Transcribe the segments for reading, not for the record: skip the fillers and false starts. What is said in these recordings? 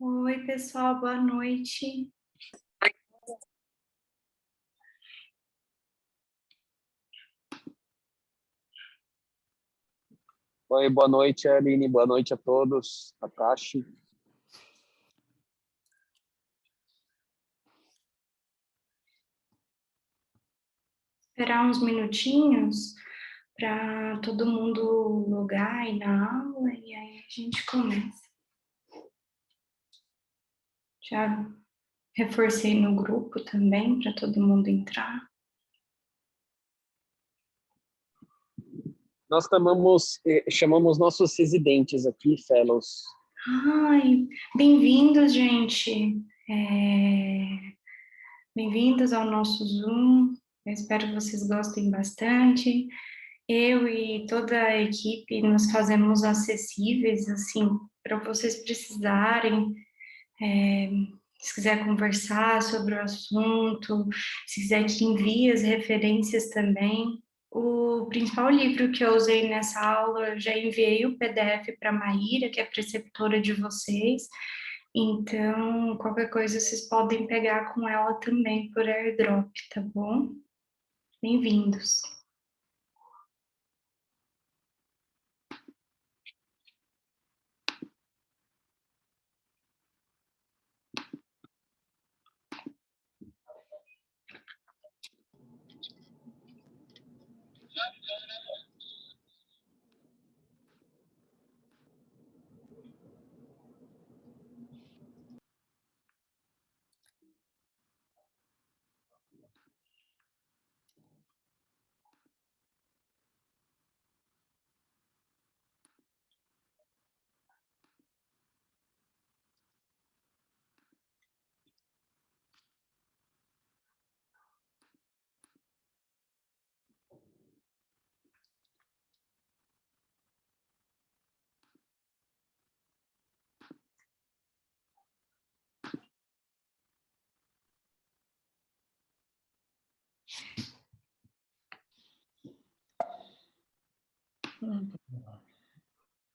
Oi, pessoal, boa noite. Oi, boa noite, Aline. Boa noite a todos. Takashi. Esperar uns minutinhos para todo mundo logar aí na aula e aí a gente começa. Já reforcei no grupo também para todo mundo entrar. Nós chamamos nossos residentes aqui, fellows. Ai, bem-vindos, gente. Bem-vindos ao nosso Zoom. Eu espero que vocês gostem bastante. Eu e toda a equipe nos fazemos acessíveis, assim, para vocês precisarem. Se quiser conversar sobre o assunto, se quiser que envie as referências também. O principal livro que eu usei nessa aula, eu já enviei o PDF para a Maíra, que é preceptora de vocês. Então, qualquer coisa vocês podem pegar com ela também por AirDrop, tá bom? Bem-vindos.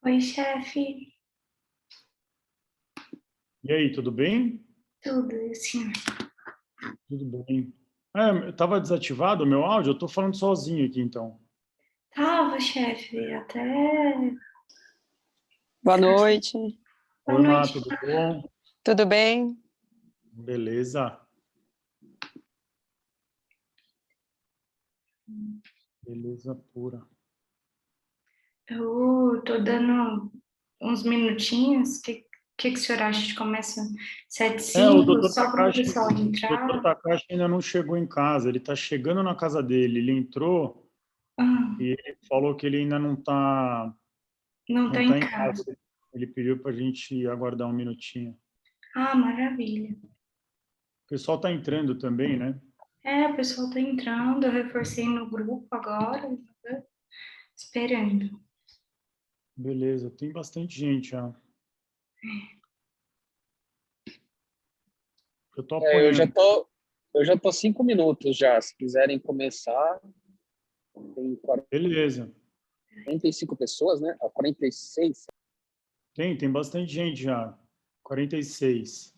Oi, chefe. E aí, tudo bem? Tudo, e o senhor? Tudo bem. Estava desativado o meu áudio? Eu estou falando sozinho aqui, então. Tava, chefe, até... Boa noite. Boa Oi, Má, noite. tudo bom? Tudo bem? Beleza. Beleza pura. Eu tô dando uns minutinhos. O que o senhor acha de começa 7h05, O doutor só para o Takashi, pessoal entrar? ainda não chegou em casa. Ele está chegando na casa dele. Ele entrou Ah, e ele falou que ele ainda não está não tá em em casa. casa. Ele pediu para a gente aguardar um minutinho. Ah, maravilha. O pessoal está entrando também, né? O pessoal tá entrando, eu reforcei no grupo agora, né? Esperando. Beleza, tem bastante gente já. Eu estou Eu já apoiando. tô 5 minutos já. Se quiserem começar, tem Beleza. 45 pessoas, né? 46. Tem bastante gente já. 46.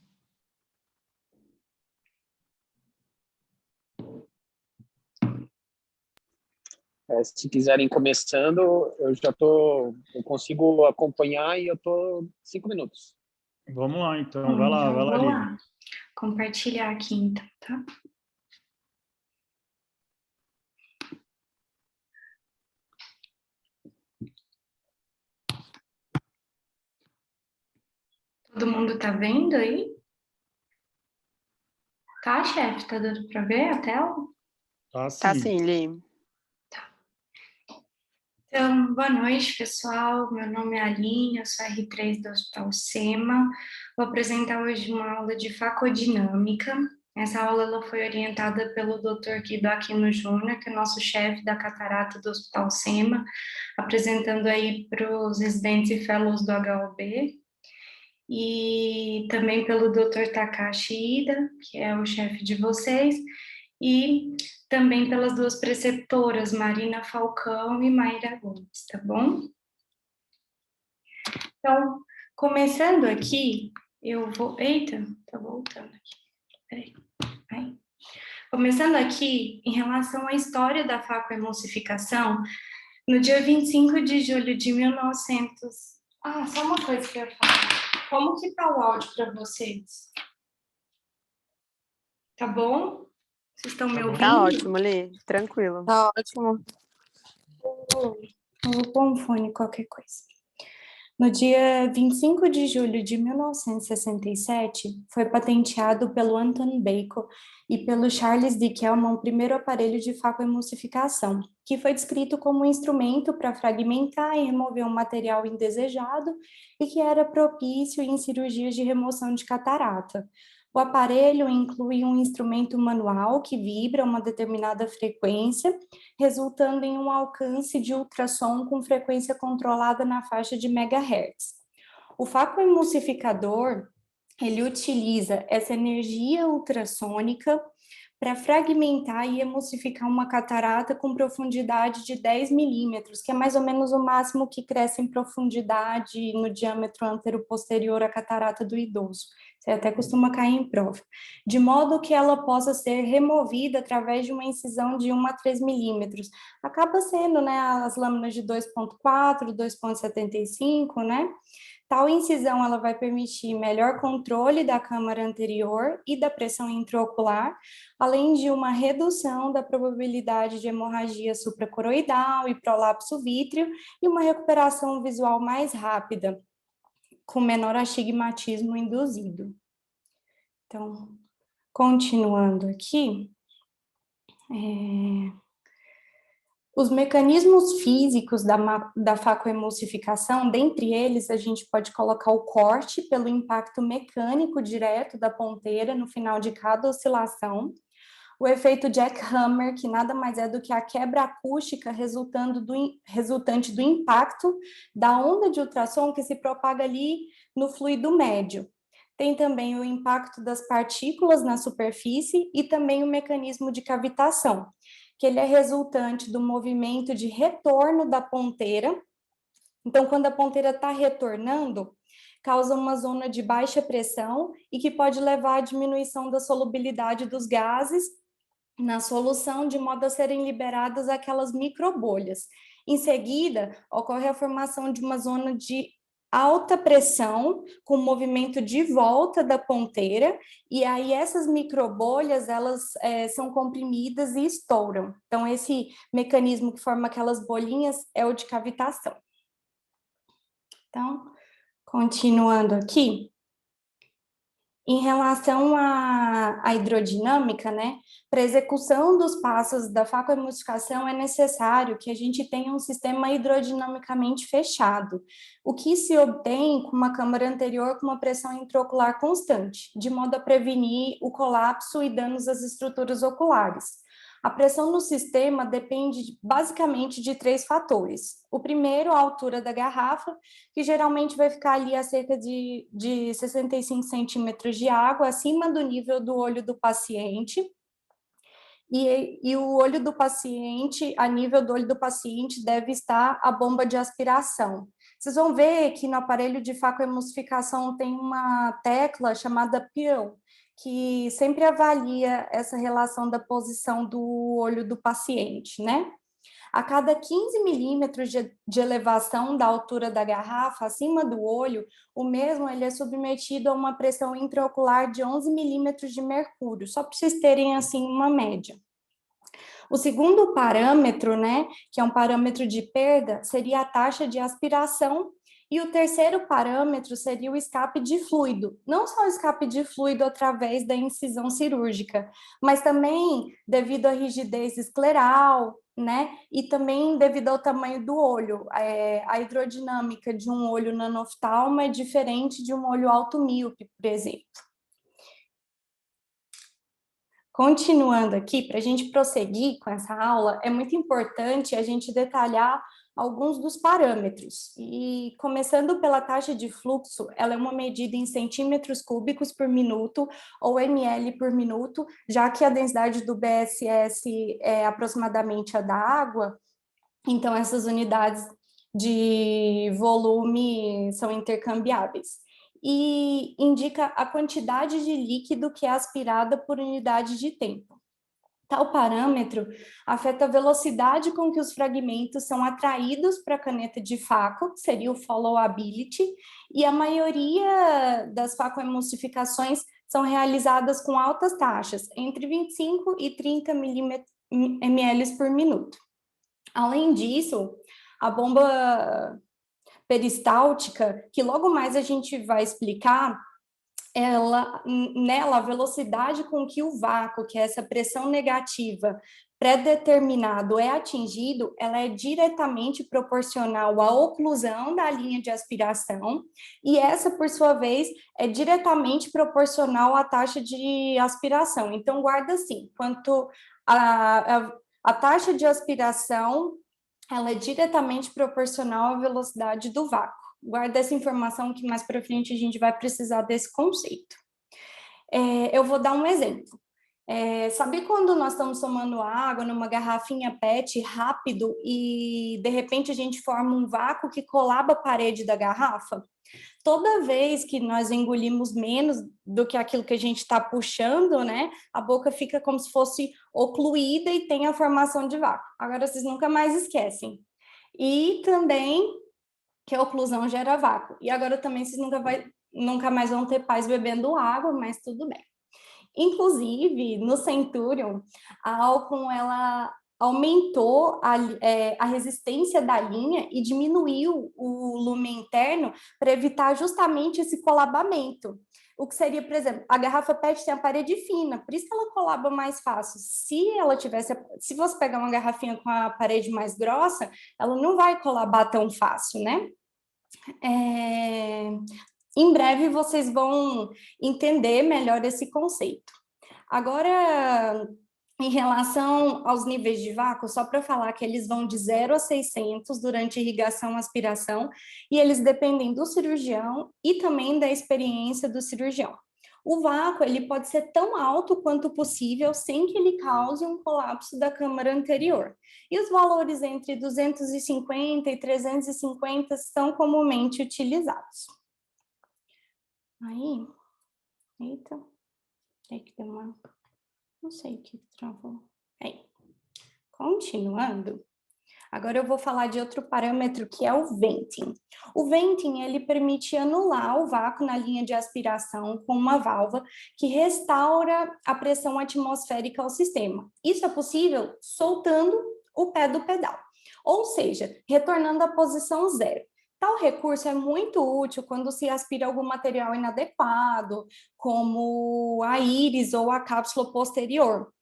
Se quiserem começando, eu consigo acompanhar e eu tô 5 minutos. Vamos lá, então. Bom, Vai então, lá, vou Aline. lá. Compartilhar aqui, então, tá? Todo mundo tá vendo aí? Tá, chefe? Tá dando para ver a tela? Tá Tá sim. sim, Li. Então, boa noite, pessoal. Meu nome é Aline, eu sou R3 do Hospital SEMA. Vou apresentar hoje uma aula de facodinâmica. Essa aula ela foi orientada pelo Dr. Guido Aquino Júnior, que é nosso chefe da catarata do Hospital SEMA, apresentando aí para os residentes e fellows do HOB. E também pelo Dr. Takashi Ida, que é o chefe de vocês, e também pelas duas preceptoras, Marina Falcão e Mayra Gomes, tá bom? Então, começando aqui, eu vou... Eita, tá voltando aqui. Peraí. Aí. Começando aqui, em relação à história da facoemulsificação, no dia 25 de julho de 1900... Ah, só uma coisa que eu ia falar. Como que tá o áudio para vocês? Tá bom? Vocês estão me ouvindo? Tá ótimo, Lê. Tranquilo. Tá ótimo. Eu vou pôr um fone, qualquer coisa. No dia 25 de julho de 1967, foi patenteado pelo Anton Bacon e pelo Charles Dickelman o primeiro aparelho de facoemulsificação, que foi descrito como um instrumento para fragmentar e remover um material indesejado e que era propício em cirurgias de remoção de catarata. O aparelho inclui um instrumento manual que vibra a uma determinada frequência, resultando em um alcance de ultrassom com frequência controlada na faixa de megahertz. O facoemulsificador, ele utiliza essa energia ultrassônica para fragmentar e emulsificar uma catarata com profundidade de 10 milímetros, que é mais ou menos o máximo que cresce em profundidade no diâmetro antero-posterior à catarata do idoso. Você até costuma cair em prova. De modo que ela possa ser removida através de uma incisão de 1 a 3 milímetros. Acaba sendo, né, as lâminas de 2,4, 2,75, né? Tal incisão ela vai permitir melhor controle da câmara anterior e da pressão intraocular, além de uma redução da probabilidade de hemorragia supracoroidal e prolapso vítreo e uma recuperação visual mais rápida, com menor astigmatismo induzido. Então, continuando aqui, os mecanismos físicos da facoemulsificação, dentre eles, a gente pode colocar o corte pelo impacto mecânico direto da ponteira no final de cada oscilação, o efeito jackhammer, que nada mais é do que a quebra acústica resultante do impacto da onda de ultrassom que se propaga ali no fluido médio. Tem também o impacto das partículas na superfície e também o mecanismo de cavitação, que ele é resultante do movimento de retorno da ponteira. Então, quando a ponteira está retornando, causa uma zona de baixa pressão e que pode levar à diminuição da solubilidade dos gases na solução, de modo a serem liberadas aquelas microbolhas. Em seguida, ocorre a formação de uma zona de alta pressão, com movimento de volta da ponteira, e aí essas microbolhas, elas são comprimidas e estouram. Então, esse mecanismo que forma aquelas bolinhas é o de cavitação. Então, continuando aqui, em relação à hidrodinâmica, né, para a execução dos passos da facoemulsificação é necessário que a gente tenha um sistema hidrodinamicamente fechado, o que se obtém com uma câmara anterior com uma pressão intraocular constante, de modo a prevenir o colapso e danos às estruturas oculares. A pressão no sistema depende basicamente de 3 fatores. O primeiro, a altura da garrafa, que geralmente vai ficar ali a cerca de 65 centímetros de água, acima do nível do olho do paciente. E o olho do paciente, a nível do olho do paciente, deve estar a bomba de aspiração. Vocês vão ver que no aparelho de facoemulsificação tem uma tecla chamada PIL, que sempre avalia essa relação da posição do olho do paciente, né? A cada 15 milímetros de elevação da altura da garrafa, acima do olho, o mesmo ele é submetido a uma pressão intraocular de 11 milímetros de mercúrio, só para vocês terem, assim, uma média. O segundo parâmetro, né, que é um parâmetro de perda, seria a taxa de aspiração, e o terceiro parâmetro seria o escape de fluido, não só o escape de fluido através da incisão cirúrgica, mas também devido à rigidez escleral, né, e também devido ao tamanho do olho. A hidrodinâmica de um olho nanoftalma é diferente de um olho alto-míope, por exemplo. Continuando aqui, para a gente prosseguir com essa aula, é muito importante a gente detalhar alguns dos parâmetros. E começando pela taxa de fluxo, ela é uma medida em centímetros cúbicos por minuto ou ml por minuto, já que a densidade do BSS é aproximadamente a da água, então essas unidades de volume são intercambiáveis. e indica a quantidade de líquido que é aspirada por unidade de tempo. Tal parâmetro afeta a velocidade com que os fragmentos são atraídos para a caneta de faco, que seria o followability, e a maioria das facoemulsificações são realizadas com altas taxas, entre 25 e 30 ml por minuto. Além disso, a bomba peristáltica, que logo mais a gente vai explicar, nela, a velocidade com que o vácuo, que é essa pressão negativa pré-determinado é atingido, ela é diretamente proporcional à oclusão da linha de aspiração, e essa, por sua vez, é diretamente proporcional à taxa de aspiração. Então, guarda assim, quanto a taxa de aspiração, ela é diretamente proporcional à velocidade do vácuo. Guarda essa informação que mais para frente a gente vai precisar desse conceito. Eu vou dar um exemplo. Sabe quando nós estamos tomando água numa garrafinha PET rápido e de repente a gente forma um vácuo que colaba a parede da garrafa? Toda vez que nós engolimos menos do que aquilo que a gente está puxando, né, a boca fica como se fosse ocluída e tem a formação de vácuo. Agora vocês nunca mais esquecem. E também que a oclusão gera vácuo. E agora também vocês nunca mais vão ter pais bebendo água, mas tudo bem. Inclusive, no Centurion, a Alcon, ela aumentou a resistência da linha e diminuiu o lume interno para evitar justamente esse colabamento. O que seria, por exemplo, a garrafa PET tem a parede fina, por isso que ela colaba mais fácil. Se você pegar uma garrafinha com a parede mais grossa, ela não vai colabar tão fácil, né? Em breve vocês vão entender melhor esse conceito. Agora, em relação aos níveis de vácuo, só para falar que eles vão de 0 a 600 durante irrigação e aspiração, e eles dependem do cirurgião e também da experiência do cirurgião. O vácuo ele pode ser tão alto quanto possível sem que ele cause um colapso da câmara anterior. E os valores entre 250 e 350 são comumente utilizados. Aí, eita, tem que ter uma... Não sei o que travou. Aí, continuando. Agora eu vou falar de outro parâmetro que é o venting. O venting, ele permite anular o vácuo na linha de aspiração com uma válvula que restaura a pressão atmosférica ao sistema. Isso é possível soltando o pé do pedal, ou seja, retornando à posição zero. Tal recurso é muito útil quando se aspira algum material inadequado, como a íris ou a cápsula posterior,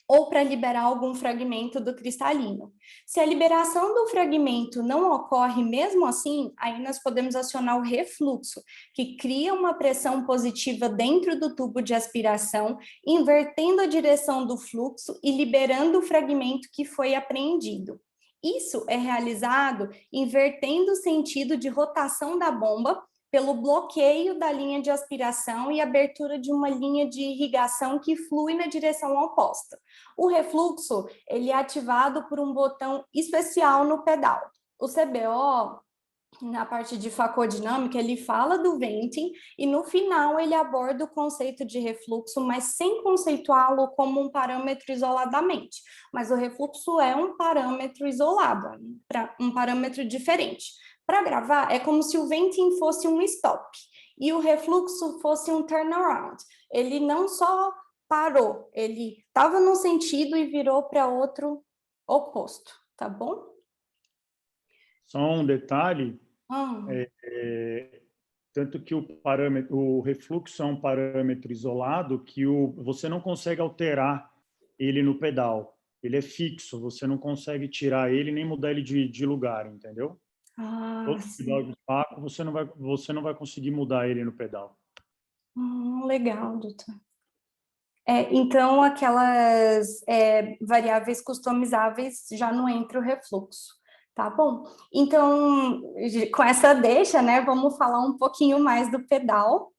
ou para liberar algum fragmento do cristalino. Se a liberação do fragmento não ocorre mesmo assim, aí nós podemos acionar o refluxo, que cria uma pressão positiva dentro do tubo de aspiração, invertendo a direção do fluxo e liberando o fragmento que foi apreendido. Isso é realizado invertendo o sentido de rotação da bomba pelo bloqueio da linha de aspiração e abertura de uma linha de irrigação que flui na direção oposta. O refluxo, ele é ativado por um botão especial no pedal. O CBO, na parte de facodinâmica, ele fala do venting e no final ele aborda o conceito de refluxo, mas sem conceituá-lo como um parâmetro isoladamente. Mas o refluxo é um parâmetro isolado, um parâmetro diferente. Para gravar, é como se o venting fosse um stop e o refluxo fosse um turnaround. Ele não só parou, ele estava num sentido e virou para outro oposto, tá bom? Só um detalhe, tanto que o refluxo é um parâmetro isolado que você não consegue alterar ele no pedal. Ele é fixo, você não consegue tirar ele nem mudar ele de lugar, entendeu? Todo pedal de vácuo, você não vai conseguir mudar ele no pedal. Legal, doutor. Então, aquelas variáveis customizáveis já não entra o refluxo. Tá bom? Então, com essa deixa, né, vamos falar um pouquinho mais do pedal.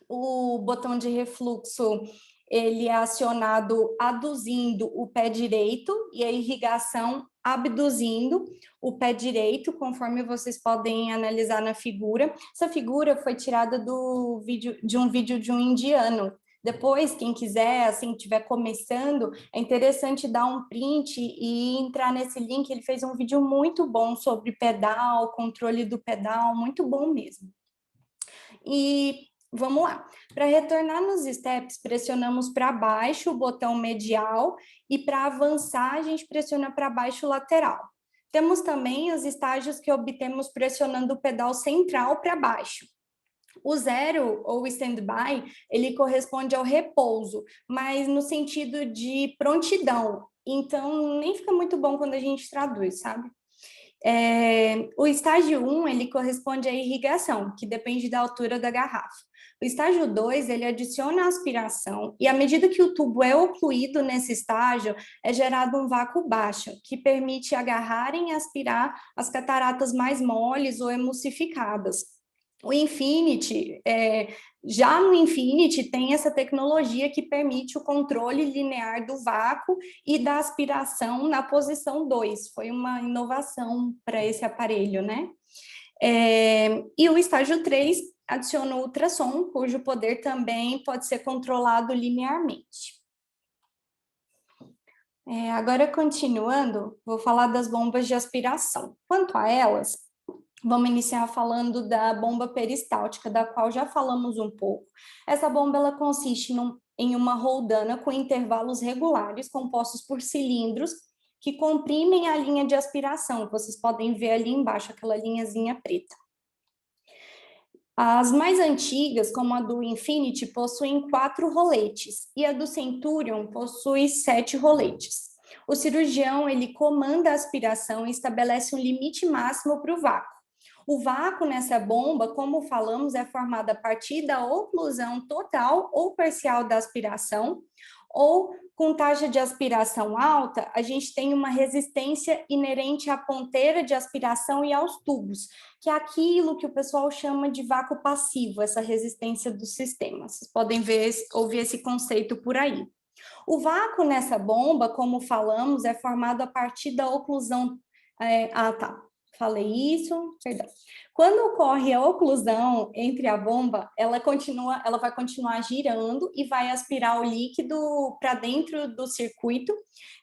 O botão de refluxo, ele é acionado aduzindo o pé direito e a irrigação abduzindo o pé direito, conforme vocês podem analisar na figura. Essa figura foi tirada de um vídeo de um indiano. Depois, quem quiser, assim, estiver começando, é interessante dar um print e entrar nesse link. Ele fez um vídeo muito bom sobre pedal, controle do pedal, muito bom mesmo. E vamos lá. Para retornar nos steps, pressionamos para baixo o botão medial e para avançar, a gente pressiona para baixo o lateral. Temos também os estágios que obtemos pressionando o pedal central para baixo. O 0, ou stand-by, ele corresponde ao repouso, mas no sentido de prontidão. Então, nem fica muito bom quando a gente traduz, sabe? O estágio 1, ele corresponde à irrigação, que depende da altura da garrafa. O estágio 2, ele adiciona a aspiração, e à medida que o tubo é ocluído nesse estágio, é gerado um vácuo baixo, que permite agarrarem e aspirar as cataratas mais moles ou emulsificadas. O Infinity, já no Infinity tem essa tecnologia que permite o controle linear do vácuo e da aspiração na posição 2. Foi uma inovação para esse aparelho, né? E o estágio 3 adiciona o ultrassom, cujo poder também pode ser controlado linearmente. Agora, continuando, vou falar das bombas de aspiração. Quanto a elas, vamos iniciar falando da bomba peristáltica, da qual já falamos um pouco. Essa bomba ela consiste em uma roldana com intervalos regulares, compostos por cilindros, que comprimem a linha de aspiração, que vocês podem ver ali embaixo, aquela linhazinha preta. As mais antigas, como a do Infinity, possuem 4 roletes, e a do Centurion possui 7 roletes. O cirurgião ele comanda a aspiração e estabelece um limite máximo para o vácuo. O vácuo nessa bomba, como falamos, é formado a partir da oclusão total ou parcial da aspiração, ou com taxa de aspiração alta, a gente tem uma resistência inerente à ponteira de aspiração e aos tubos, que é aquilo que o pessoal chama de vácuo passivo, essa resistência do sistema. Vocês podem ouvir esse conceito por aí. O vácuo nessa bomba, como falamos, é formado a partir da oclusão... Falei isso, perdão. Quando ocorre a oclusão entre a bomba, ela vai continuar girando e vai aspirar o líquido para dentro do circuito,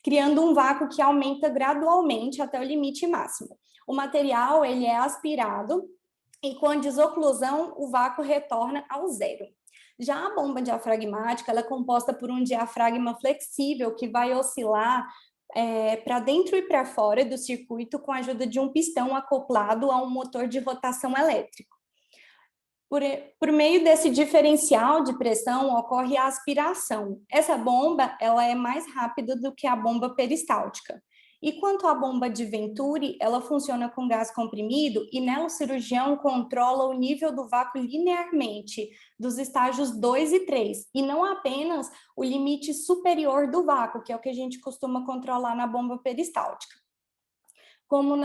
criando um vácuo que aumenta gradualmente até o limite máximo. O material ele é aspirado e com a desoclusão o vácuo retorna ao 0. Já a bomba diafragmática ela é composta por um diafragma flexível que vai oscilar para dentro e para fora do circuito com a ajuda de um pistão acoplado a um motor de rotação elétrico. Por meio desse diferencial de pressão ocorre a aspiração. Essa bomba ela é mais rápida do que a bomba peristáltica. E quanto à bomba de Venturi, ela funciona com gás comprimido e nela o cirurgião controla o nível do vácuo linearmente dos estágios 2 e 3, e não apenas o limite superior do vácuo, que é o que a gente costuma controlar na bomba peristáltica, como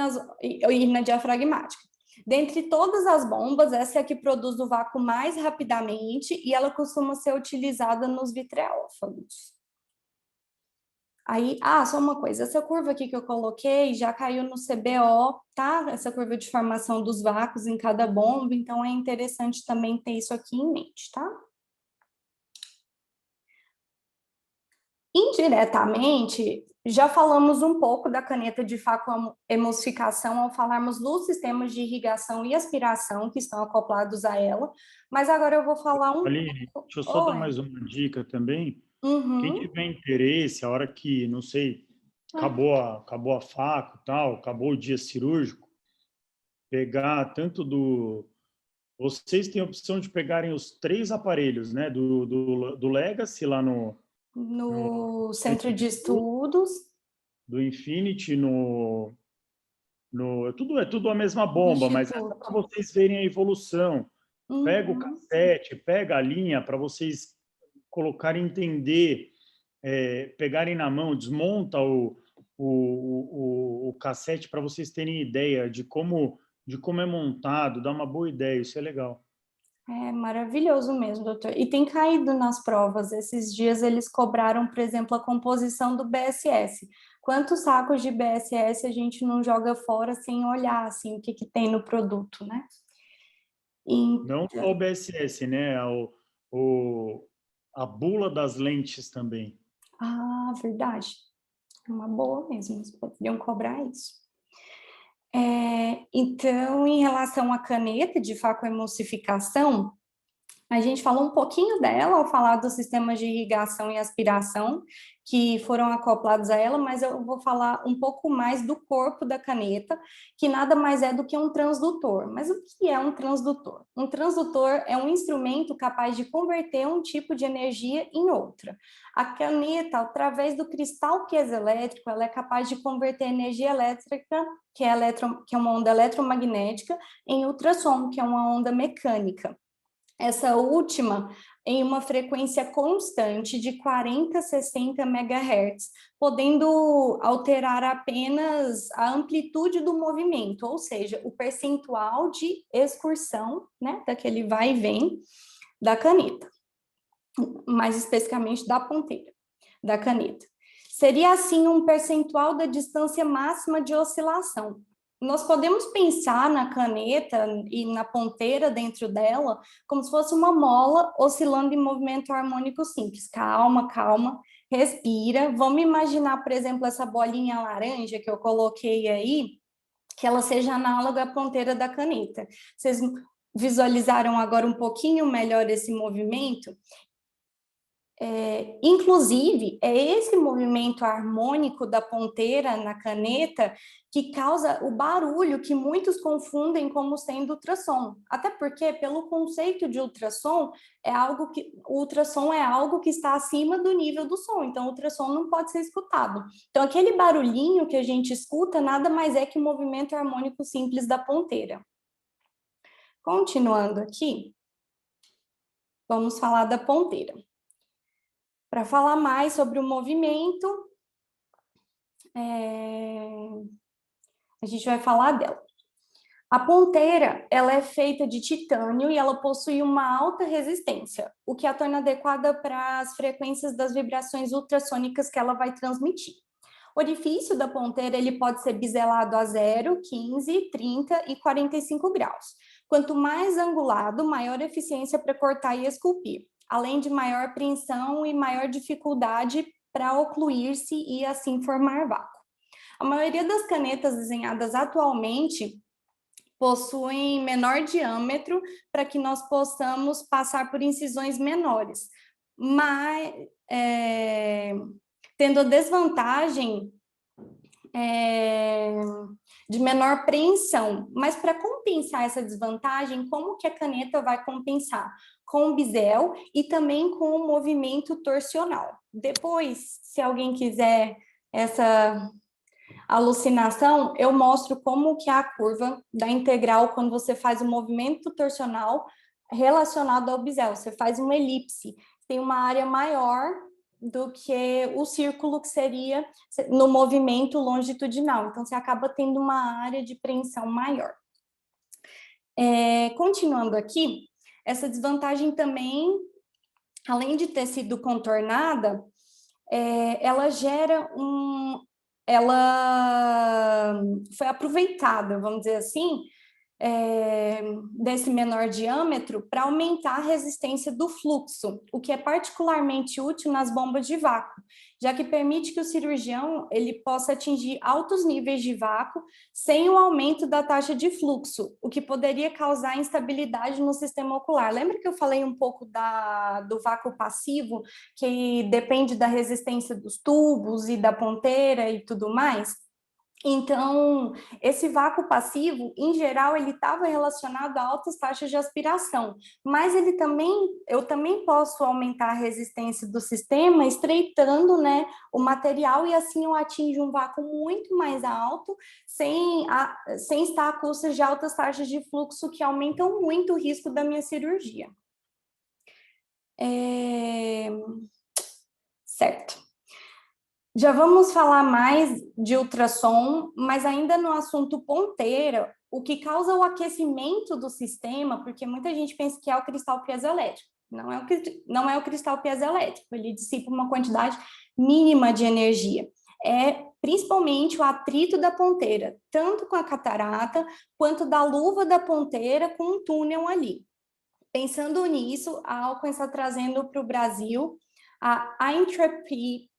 e na diafragmática. Dentre todas as bombas, essa é a que produz o vácuo mais rapidamente e ela costuma ser utilizada nos vitreófagos. Aí, só uma coisa, essa curva aqui que eu coloquei já caiu no CBO, tá? Essa curva de formação dos vácuos em cada bomba, então é interessante também ter isso aqui em mente, tá? Indiretamente, já falamos um pouco da caneta de emulsificação ao falarmos dos sistemas de irrigação e aspiração que estão acoplados a ela, mas agora eu vou falar um Aline, pouco... deixa eu só dar mais uma dica também. Quem tiver interesse, a hora que, não sei, acabou a faca e tal, acabou o dia cirúrgico, pegar tanto do... Vocês têm a opção de pegarem os 3 aparelhos, né? Do Legacy lá no Centro de Estudos. Do Infinity é tudo a mesma bomba, mas é para vocês verem a evolução. Pega o cassete, pega a linha para vocês colocarem, entender, pegarem na mão, desmonta o cassete para vocês terem ideia de como é montado, dá uma boa ideia, isso é legal. É maravilhoso mesmo, doutor. E tem caído nas provas. Esses dias eles cobraram, por exemplo, a composição do BSS. Quantos sacos de BSS a gente não joga fora sem olhar assim, o que que tem no produto, né? Não só o BSS, né? A bula das lentes também. Ah, verdade. É uma boa mesmo, eles poderiam cobrar isso. Então, em relação à caneta de facoemulsificação, a gente falou um pouquinho dela ao falar dos sistemas de irrigação e aspiração que foram acoplados a ela, mas eu vou falar um pouco mais do corpo da caneta, que nada mais é do que um transdutor. Mas o que é um transdutor? Um transdutor é um instrumento capaz de converter um tipo de energia em outra. A caneta, através do cristal piezoelétrico, ela é capaz de converter energia elétrica, que é uma onda eletromagnética, em ultrassom, que é uma onda mecânica. Essa última em uma frequência constante de 40 a 60 MHz, podendo alterar apenas a amplitude do movimento, ou seja, o percentual de excursão, né, daquele vai e vem da caneta, mais especificamente da ponteira da caneta. Seria, assim, um percentual da distância máxima de oscilação. Nós podemos pensar na caneta e na ponteira dentro dela como se fosse uma mola oscilando em movimento harmônico simples. Calma, calma, respira. Vamos imaginar, por exemplo, essa bolinha laranja que eu coloquei aí, que ela seja análoga à ponteira da caneta. Vocês visualizaram agora um pouquinho melhor esse movimento? Inclusive, é esse movimento harmônico da ponteira na caneta que causa o barulho que muitos confundem como sendo ultrassom. Até porque, pelo conceito de ultrassom, o ultrassom é algo que está acima do nível do som, então o ultrassom não pode ser escutado. Então, aquele barulhinho que a gente escuta nada mais é que o movimento harmônico simples da ponteira. Continuando aqui, vamos falar da ponteira. Para falar mais sobre o movimento, a gente vai falar dela. A ponteira, ela é feita de titânio e ela possui uma alta resistência, o que a torna adequada para as frequências das vibrações ultrassônicas que ela vai transmitir. O orifício da ponteira ele pode ser biselado a 0, 15, 30 e 45 graus. Quanto mais angulado, maior eficiência para cortar e esculpir, além de maior apreensão e maior dificuldade para ocluir-se e assim formar vácuo. A maioria das canetas desenhadas atualmente possuem menor diâmetro para que nós possamos passar por incisões menores, mas tendo a desvantagem de menor preensão. Mas para compensar essa desvantagem, como que a caneta vai compensar? Com o bisel e também com o movimento torsional. Depois, se alguém quiser essa alucinação, eu mostro como que é a curva da integral quando você faz o movimento torsional relacionado ao bisel. Você faz uma elipse, tem uma área maior do que o círculo que seria no movimento longitudinal. Então, você acaba tendo uma área de preensão maior. Continuando aqui, essa desvantagem também, além de ter sido contornada, ela foi aproveitada, vamos dizer assim, desse menor diâmetro para aumentar a resistência do fluxo, o que é particularmente útil nas bombas de vácuo, já que permite que o cirurgião ele possa atingir altos níveis de vácuo sem o aumento da taxa de fluxo, o que poderia causar instabilidade no sistema ocular. Lembra que eu falei um pouco do vácuo passivo, que depende da resistência dos tubos e da ponteira e tudo mais? Então, esse vácuo passivo, em geral, ele estava relacionado a altas taxas de aspiração, mas eu também posso aumentar a resistência do sistema estreitando, né, o material e assim eu atingo um vácuo muito mais alto, sem estar a custas de altas taxas de fluxo que aumentam muito o risco da minha cirurgia. Certo. Já vamos falar mais de ultrassom, mas ainda no assunto ponteira, o que causa o aquecimento do sistema, porque muita gente pensa que é o cristal piezoelétrico. Não é o cristal piezoelétrico, ele dissipa uma quantidade mínima de energia. É principalmente o atrito da ponteira, tanto com a catarata, quanto da luva da ponteira com um túnel ali. Pensando nisso, a Alcon está trazendo para o Brasil a Intrepid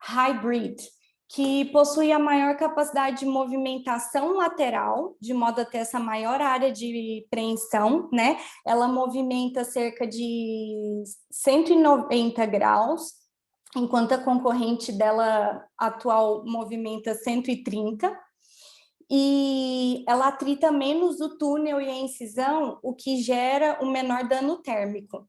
Hybrid, que possui a maior capacidade de movimentação lateral, de modo a ter essa maior área de preensão, né? Ela movimenta cerca de 190 graus, enquanto a concorrente dela atual movimenta 130, e ela atrita menos o túnel e a incisão, o que gera um menor dano térmico.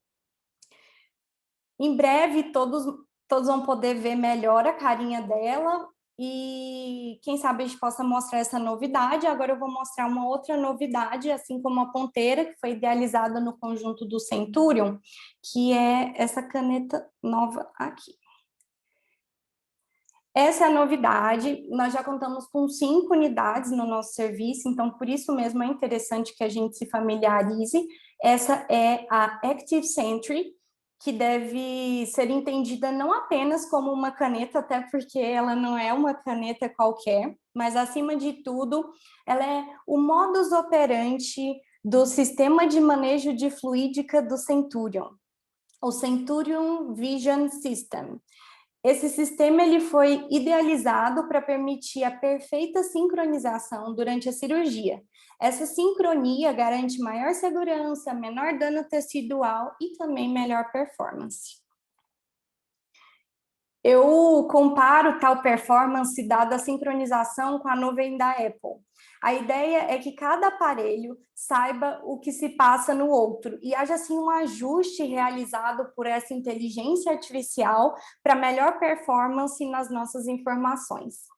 Em breve, todos vão poder ver melhor a carinha dela, e quem sabe a gente possa mostrar essa novidade. Agora eu vou mostrar uma outra novidade, assim como a ponteira, que foi idealizada no conjunto do Centurion, que é essa caneta nova aqui. Essa é a novidade, nós já contamos com 5 unidades no nosso serviço, então por isso mesmo é interessante que a gente se familiarize. Essa é a Active Sentry, que deve ser entendida não apenas como uma caneta, até porque ela não é uma caneta qualquer, mas acima de tudo, ela é o modus operandi do sistema de manejo de fluídica do Centurion, o Centurion Vision System. Esse sistema ele foi idealizado para permitir a perfeita sincronização durante a cirurgia. Essa sincronia garante maior segurança, menor dano tecidual e também melhor performance. Eu comparo tal performance dada a sincronização com a nuvem da Apple. A ideia é que cada aparelho saiba o que se passa no outro e haja assim um ajuste realizado por essa inteligência artificial para melhor performance nas nossas informações.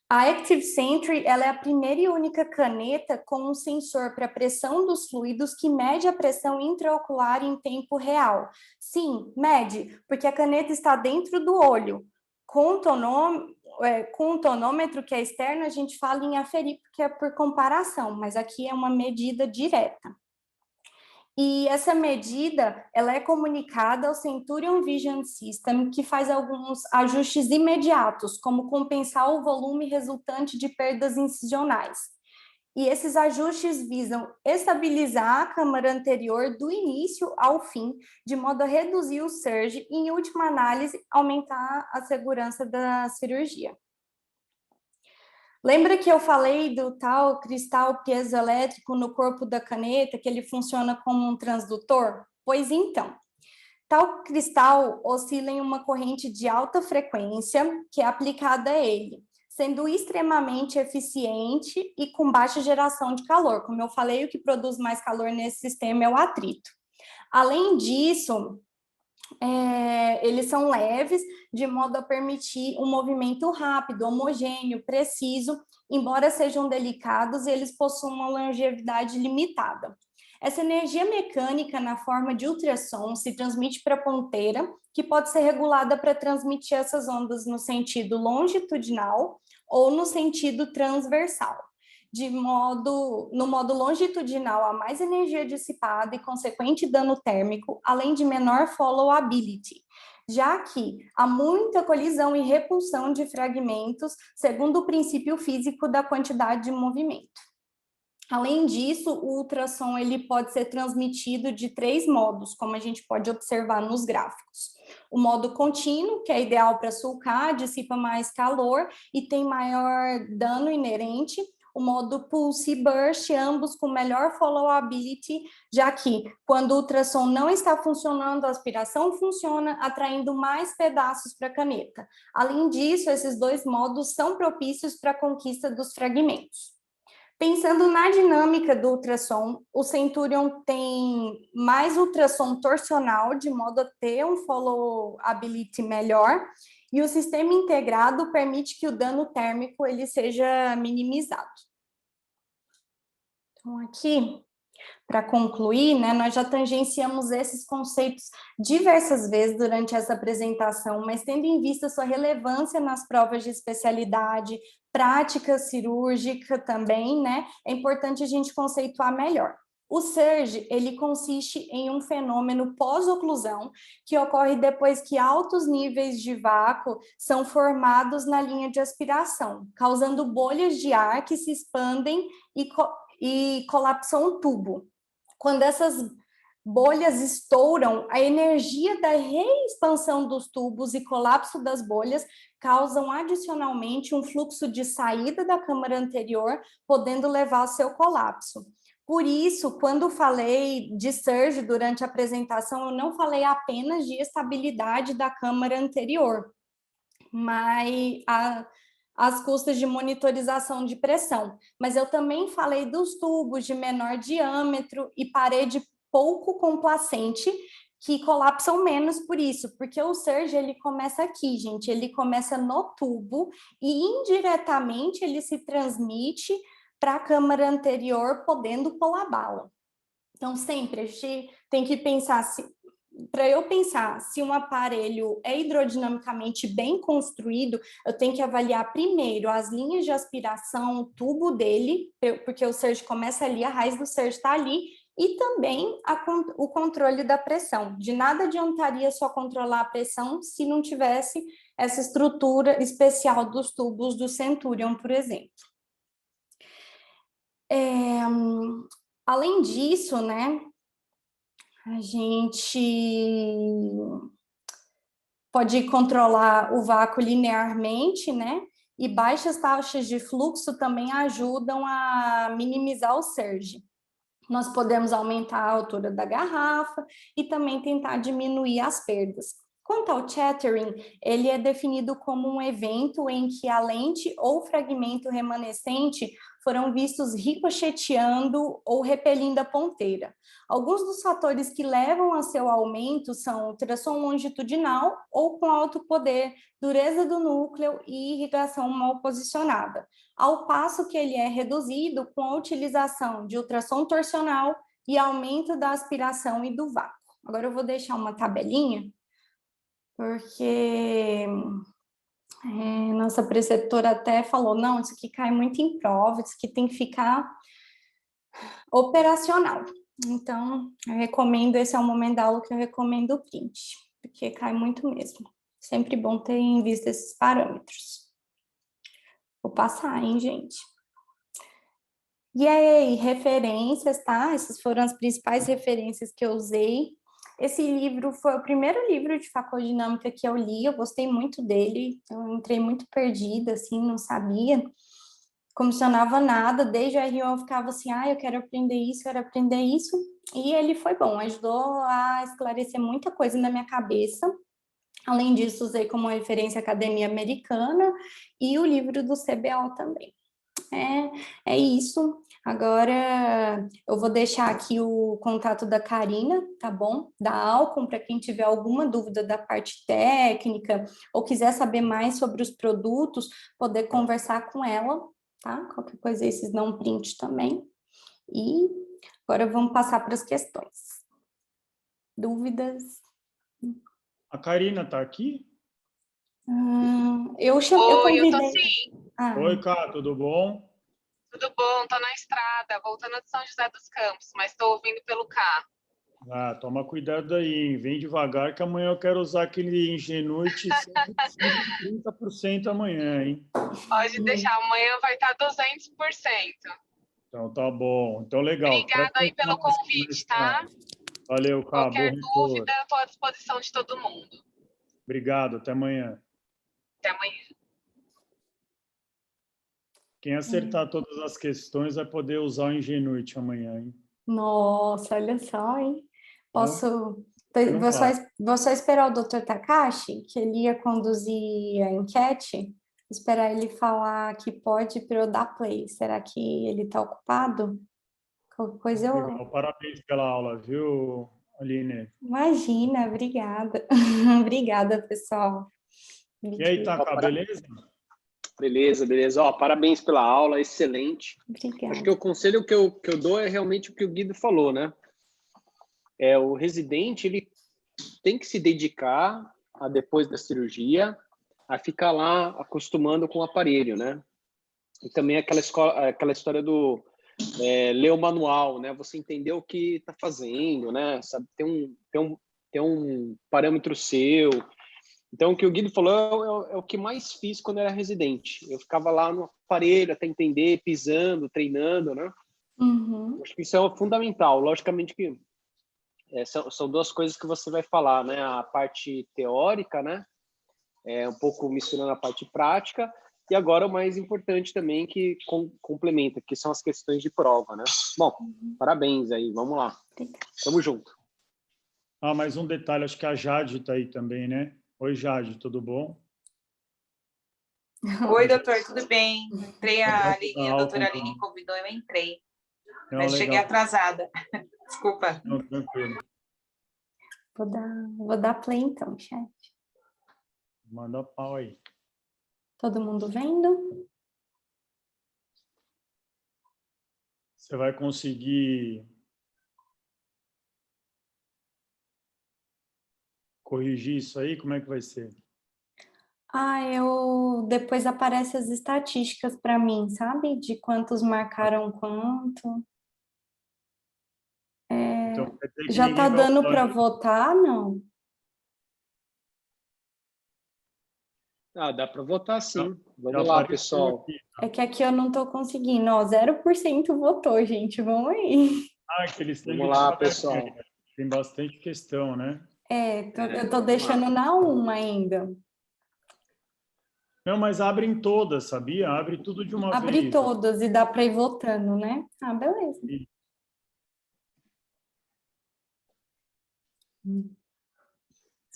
A Active Sentry ela é a primeira e única caneta com um sensor para pressão dos fluidos que mede a pressão intraocular em tempo real. Sim, mede, porque a caneta está dentro do olho. Com o tonômetro que é externo, a gente fala em aferir, porque é por comparação, mas aqui é uma medida direta. E essa medida, ela é comunicada ao Centurion Vision System, que faz alguns ajustes imediatos, como compensar o volume resultante de perdas incisionais. E esses ajustes visam estabilizar a câmara anterior do início ao fim, de modo a reduzir o surge e, em última análise, aumentar a segurança da cirurgia. Lembra que eu falei do tal cristal piezoelétrico no corpo da caneta, que ele funciona como um transdutor? Pois então, tal cristal oscila em uma corrente de alta frequência que é aplicada a ele, sendo extremamente eficiente e com baixa geração de calor. Como eu falei, o que produz mais calor nesse sistema é o atrito. Além disso, eles são leves, de modo a permitir um movimento rápido, homogêneo, preciso, embora sejam delicados e eles possuem uma longevidade limitada. Essa energia mecânica na forma de ultrassom se transmite para a ponteira, que pode ser regulada para transmitir essas ondas no sentido longitudinal ou no sentido transversal. No modo longitudinal, há mais energia dissipada e consequente dano térmico, além de menor followability, já que há muita colisão e repulsão de fragmentos, segundo o princípio físico da quantidade de movimento. Além disso, o ultrassom ele pode ser transmitido de 3 modos, como a gente pode observar nos gráficos. O modo contínuo, que é ideal para sulcar, dissipa mais calor e tem maior dano inerente. O modo Pulse e Burst, ambos com melhor followability, já que quando o ultrassom não está funcionando, a aspiração funciona, atraindo mais pedaços para a caneta. Além disso, esses 2 modos são propícios para a conquista dos fragmentos. Pensando na dinâmica do ultrassom, o Centurion tem mais ultrassom torsional, de modo a ter um followability melhor, e o sistema integrado permite que o dano térmico ele seja minimizado. Então, aqui, Para concluir, né, nós já tangenciamos esses conceitos diversas vezes durante essa apresentação, mas tendo em vista sua relevância nas provas de especialidade, prática cirúrgica também, né, é importante a gente conceituar melhor. O surge, ele consiste em um fenômeno pós-oclusão que ocorre depois que altos níveis de vácuo são formados na linha de aspiração, causando bolhas de ar que se expandem e colapsam o tubo. Quando essas bolhas estouram, a energia da reexpansão dos tubos e colapso das bolhas causam adicionalmente um fluxo de saída da câmara anterior, podendo levar ao seu colapso. Por isso, quando falei de surge durante a apresentação, eu não falei apenas de estabilidade da câmara anterior, mas às custas de monitorização de pressão. Mas eu também falei dos tubos de menor diâmetro e parede pouco complacente, que colapsam menos por isso, porque o surge, ele começa aqui, gente, ele começa no tubo e indiretamente ele se transmite para a câmara anterior, podendo colabá-la. Então, sempre a gente tem que pensar, para eu pensar se um aparelho é hidrodinamicamente bem construído, eu tenho que avaliar primeiro as linhas de aspiração, o tubo dele, porque o surge começa ali, a raiz do surge está ali, e também o controle da pressão. De nada adiantaria só controlar a pressão se não tivesse essa estrutura especial dos tubos do Centurion, por exemplo. Além disso, né, a gente pode controlar o vácuo linearmente, né, e baixas taxas de fluxo também ajudam a minimizar o surge. Nós podemos aumentar a altura da garrafa e também tentar diminuir as perdas. Quanto ao chattering, ele é definido como um evento em que a lente ou fragmento remanescente foram vistos ricocheteando ou repelindo a ponteira. Alguns dos fatores que levam a seu aumento são ultrassom longitudinal ou com alto poder, dureza do núcleo e irrigação mal posicionada, ao passo que ele é reduzido com a utilização de ultrassom torsional e aumento da aspiração e do vácuo. Agora eu vou deixar uma tabelinha, porque nossa preceptora até falou, não, isso aqui cai muito em prova, isso aqui tem que ficar operacional. Então, eu recomendo, esse é o momento da aula que eu recomendo o print, porque cai muito mesmo. Sempre bom ter em vista esses parâmetros. Vou passar, hein, gente? E aí, referências, tá? Essas foram as principais referências que eu usei. Esse livro foi o primeiro livro de facodinâmica que eu li, eu gostei muito dele, eu entrei muito perdida, assim, não sabia, comissionava nada, desde o R1 eu ficava assim, eu quero aprender isso, e ele foi bom, ajudou a esclarecer muita coisa na minha cabeça. Além disso, usei como referência a Academia Americana e o livro do CBO também. É isso. Agora eu vou deixar aqui o contato da Karina, tá bom? Da Alcon, para quem tiver alguma dúvida da parte técnica ou quiser saber mais sobre os produtos, poder conversar com ela, tá? Qualquer coisa aí, vocês dão um print também. E agora vamos passar para as questões. Dúvidas? A Karina está aqui? Eu Oi, eu tô convidei. sim. Oi, Cá, tudo bom? Tudo bom? Tô na estrada, voltando de São José dos Campos, mas estou ouvindo pelo carro. Toma cuidado aí, hein? Vem devagar que amanhã eu quero usar aquele Ingenuity 130% amanhã, hein? Pode deixar, amanhã vai estar 200%. Então tá bom. Então legal. Obrigada aí pelo convite, tá? Valeu, Cá. Qualquer dúvida, estou à disposição de todo mundo. Obrigado, até amanhã. Até amanhã. Quem acertar todas as questões vai poder usar o Ingenuity amanhã, hein? Nossa, olha só, hein? Posso... Vou só esperar o Dr. Takashi, que ele ia conduzir a enquete, esperar ele falar que pode para eu dar play. Será que ele está ocupado? Qualquer coisa eu... Legal. Parabéns pela aula, viu, Aline? Imagina, obrigada. Obrigada, pessoal. E aí, Taka, beleza? Beleza, beleza. Ó, parabéns pela aula, excelente. Obrigada. Acho que o conselho que eu dou é realmente o que o Guido falou, né? O residente, ele tem que se dedicar a, depois da cirurgia, a ficar lá acostumando com o aparelho, né? E também aquela história do ler o manual, né? Você entender o que está fazendo, né? Sabe, ter um parâmetro seu. Então, o que o Guido falou é o que mais fiz quando era residente. Eu ficava lá no aparelho até entender, pisando, treinando, né? Uhum. Acho que isso é fundamental. Logicamente que são duas coisas que você vai falar, né? A parte teórica, né? Um pouco misturando a parte prática. E agora o mais importante também que complementa, que são as questões de prova, né? Bom, parabéns aí, vamos lá. Tamo junto. Mais um detalhe, acho que a Jade está aí também, né? Oi, Jade, tudo bom? Oi, doutor, tudo bem? Entrei, a doutora Aline Aline convidou, eu entrei. Não, Mas cheguei legal. atrasada. Desculpa. Não, tranquilo. Vou dar play então, chat. Manda pau aí. Todo mundo vendo? Você vai conseguir corrigir isso aí? Como é que vai ser? Depois aparece as estatísticas para mim, sabe? De quantos marcaram quanto. Então, quer dizer que Já ninguém tá vai dando usar para votar, não? Dá para votar sim. Já Vamos lá, apareceu pessoal. aqui. É que aqui eu não tô conseguindo, ó, 0% votou, gente, vamos aí. Que eles têm Vamos que lá, trabalhar pessoal. aqui. Tem bastante questão, né? Eu tô deixando na 1 ainda. Não, mas abrem todas, sabia? Abre tudo de uma Abri vez. todas e dá para ir votando, né? Beleza.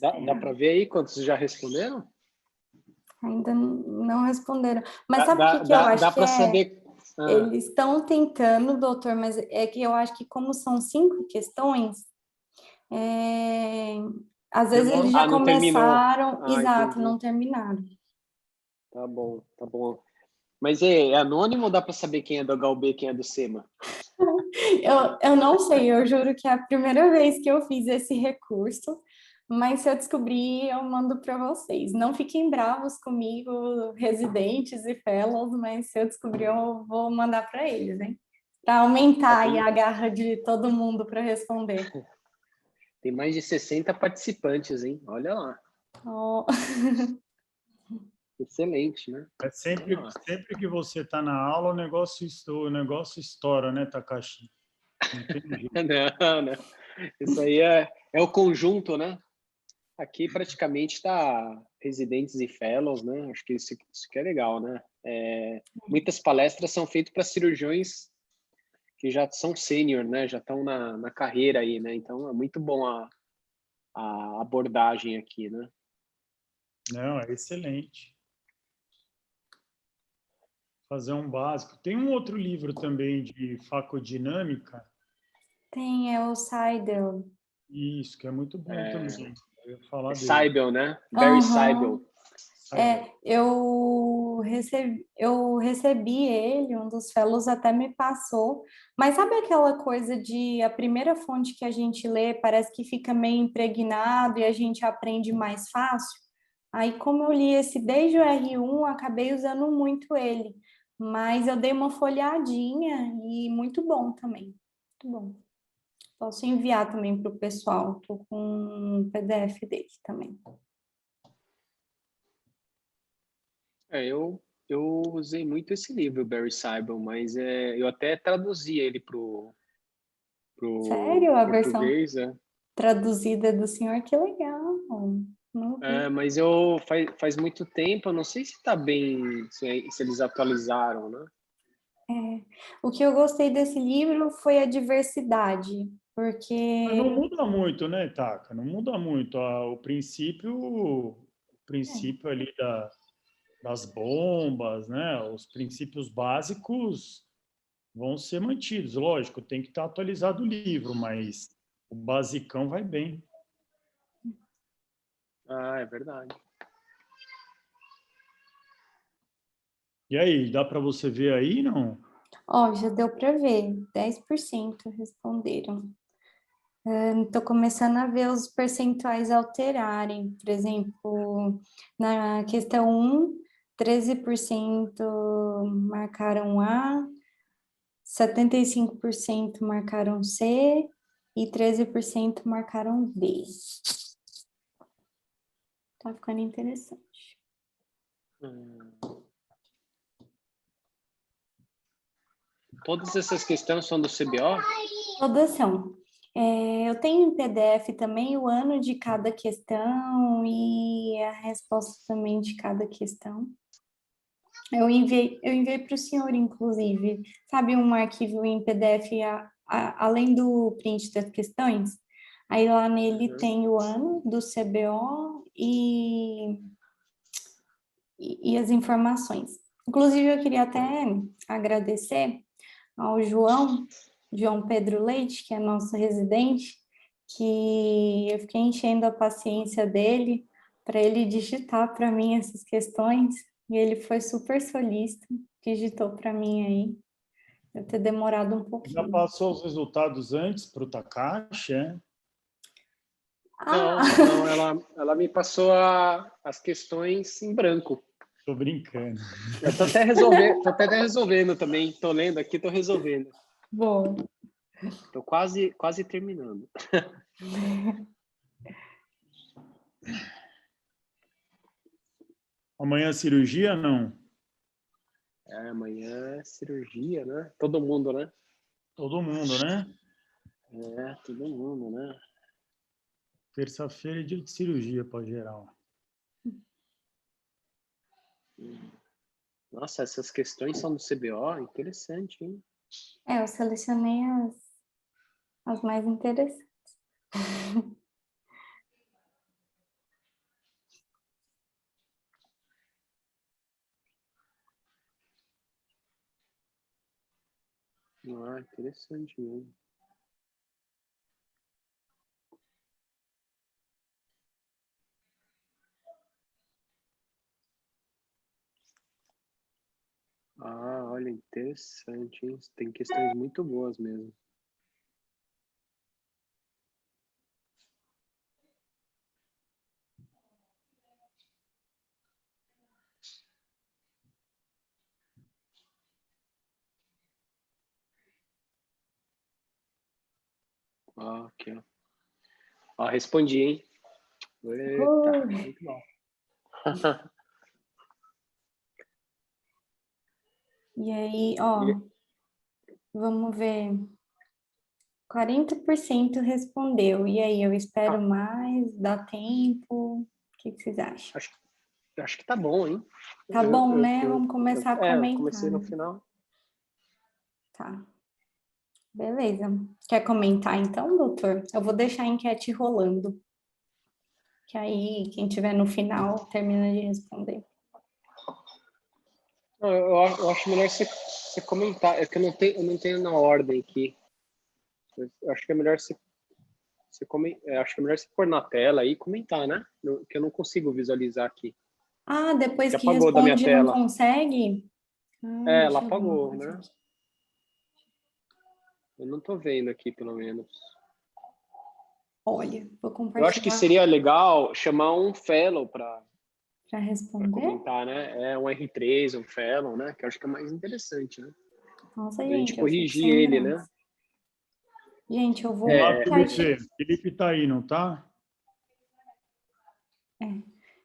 Dá para ver aí quantos já responderam? Ainda não responderam. Mas sabe o que eu Dá acho que para saber. Eles estão tentando, doutor, mas é que eu acho que como são 5 questões, às vezes eles já não terminou. começaram, exato, Entendi. não terminaram. Tá bom, tá bom. Mas é anônimo ou dá para saber quem é do HUB e quem é do SEMA? Eu não sei, eu juro que é a primeira vez que eu fiz esse recurso, mas se eu descobrir, eu mando para vocês. Não fiquem bravos comigo, residentes e fellows, mas se eu descobrir, eu vou mandar para eles, hein? Para aumentar aí a garra de todo mundo para responder. Tem mais de 60 participantes, hein? Olha lá. Oh. Excelente, né? Sempre que você está na aula, o negócio estoura, né, Takashi? Não tem jeito. Não. Isso aí é o conjunto, né? Aqui praticamente está residentes e fellows, né? Acho que isso que é legal, né? Muitas palestras são feitas para cirurgiões que já são sênior, né? Já estão na carreira aí, né? Então é muito bom a abordagem aqui, né? Não, é excelente. Fazer um básico. Tem um outro livro também de facodinâmica. Tem, é o Seidel. Isso, que é muito bom também. Eu ia falar dele. Seibel, né? Barry Seibel. Eu recebi ele, um dos fellows até me passou, mas sabe aquela coisa de a primeira fonte que a gente lê parece que fica meio impregnado e a gente aprende mais fácil? Aí, como eu li esse desde o R1, acabei usando muito ele, mas eu dei uma folhadinha e muito bom também, muito bom. Posso enviar também para o pessoal, estou com um PDF dele também. Eu usei muito esse livro, Barry Seibel, mas eu até traduzi ele pro Sério? A versão português. traduzida do senhor? Que legal. Mas faz muito tempo, eu não sei se está bem, se eles atualizaram, né? O que eu gostei desse livro foi a diversidade, porque... Mas não muda muito, né, Taka? Não muda muito. O princípio ali das bombas, né? Os princípios básicos vão ser mantidos. Lógico, tem que estar atualizado o livro, mas o basicão vai bem. É verdade. E aí, dá para você ver aí, não? Ó, já deu para ver, 10% responderam. Estou começando a ver os percentuais alterarem. Por exemplo, na questão 1, 13% marcaram A, 75% marcaram C e 13% marcaram D. Tá ficando interessante. Todas essas questões são do CBO? Todas são. Eu tenho em PDF também o ano de cada questão e a resposta também de cada questão. Eu enviei para o senhor, inclusive, sabe, um arquivo em PDF além do print das questões? Aí lá nele tem o ano do CBO e as informações. Inclusive, eu queria até agradecer ao João Pedro Leite, que é nosso residente, que eu fiquei enchendo a paciência dele para ele digitar para mim essas questões, e ele foi super solícito, digitou para mim aí. Deve ter demorado um Já pouquinho. passou os resultados antes para o Takashi, é? Não, ela me passou as questões em branco. Tô brincando. Eu tô até resolvendo também. Tô lendo aqui, tô resolvendo. Boa. Tô quase terminando. Amanhã cirurgia, não? Amanhã é cirurgia, né? Todo mundo, né? Todo mundo, né? Todo mundo, né? Terça-feira é dia de cirurgia para geral. Nossa, essas questões são do CBO? Interessante, hein? Eu selecionei as mais interessantes. Interessante mesmo. Olha, interessante, hein? Tem questões muito boas mesmo. Aqui, ó. Respondi, hein? Eita, muito bom. E aí, vamos ver. 40% respondeu. E aí, eu espero mais? Dá tempo? O que vocês acham? Acho que tá bom, hein? Tá bom, né? Vamos começar a eu comentar. comecei no final. Tá. Beleza. Quer comentar então, doutor? Eu vou deixar a enquete rolando. Que aí, quem tiver no final, termina de responder. Não, eu acho melhor você comentar. É que eu não tenho na ordem aqui. Eu acho que é melhor acho que é melhor você pôr na tela e comentar, né? Que eu não consigo visualizar aqui. Ah, depois Que que apagou da minha responde não tela. consegue? Ela Deixa eu ver uma apagou, coisa né? aqui. Eu não tô vendo aqui, pelo menos. Olha, vou Eu acho que compartilhar seria legal chamar um fellow para para responder. comentar, né? Um R3, um fellow, né? Que eu acho que é mais interessante, né? Nossa, A gente gente, eu fico corrigir sem ele, graça. né? Gente, eu vou Olá, compartilhar. Felipe. Felipe tá aí, não tá?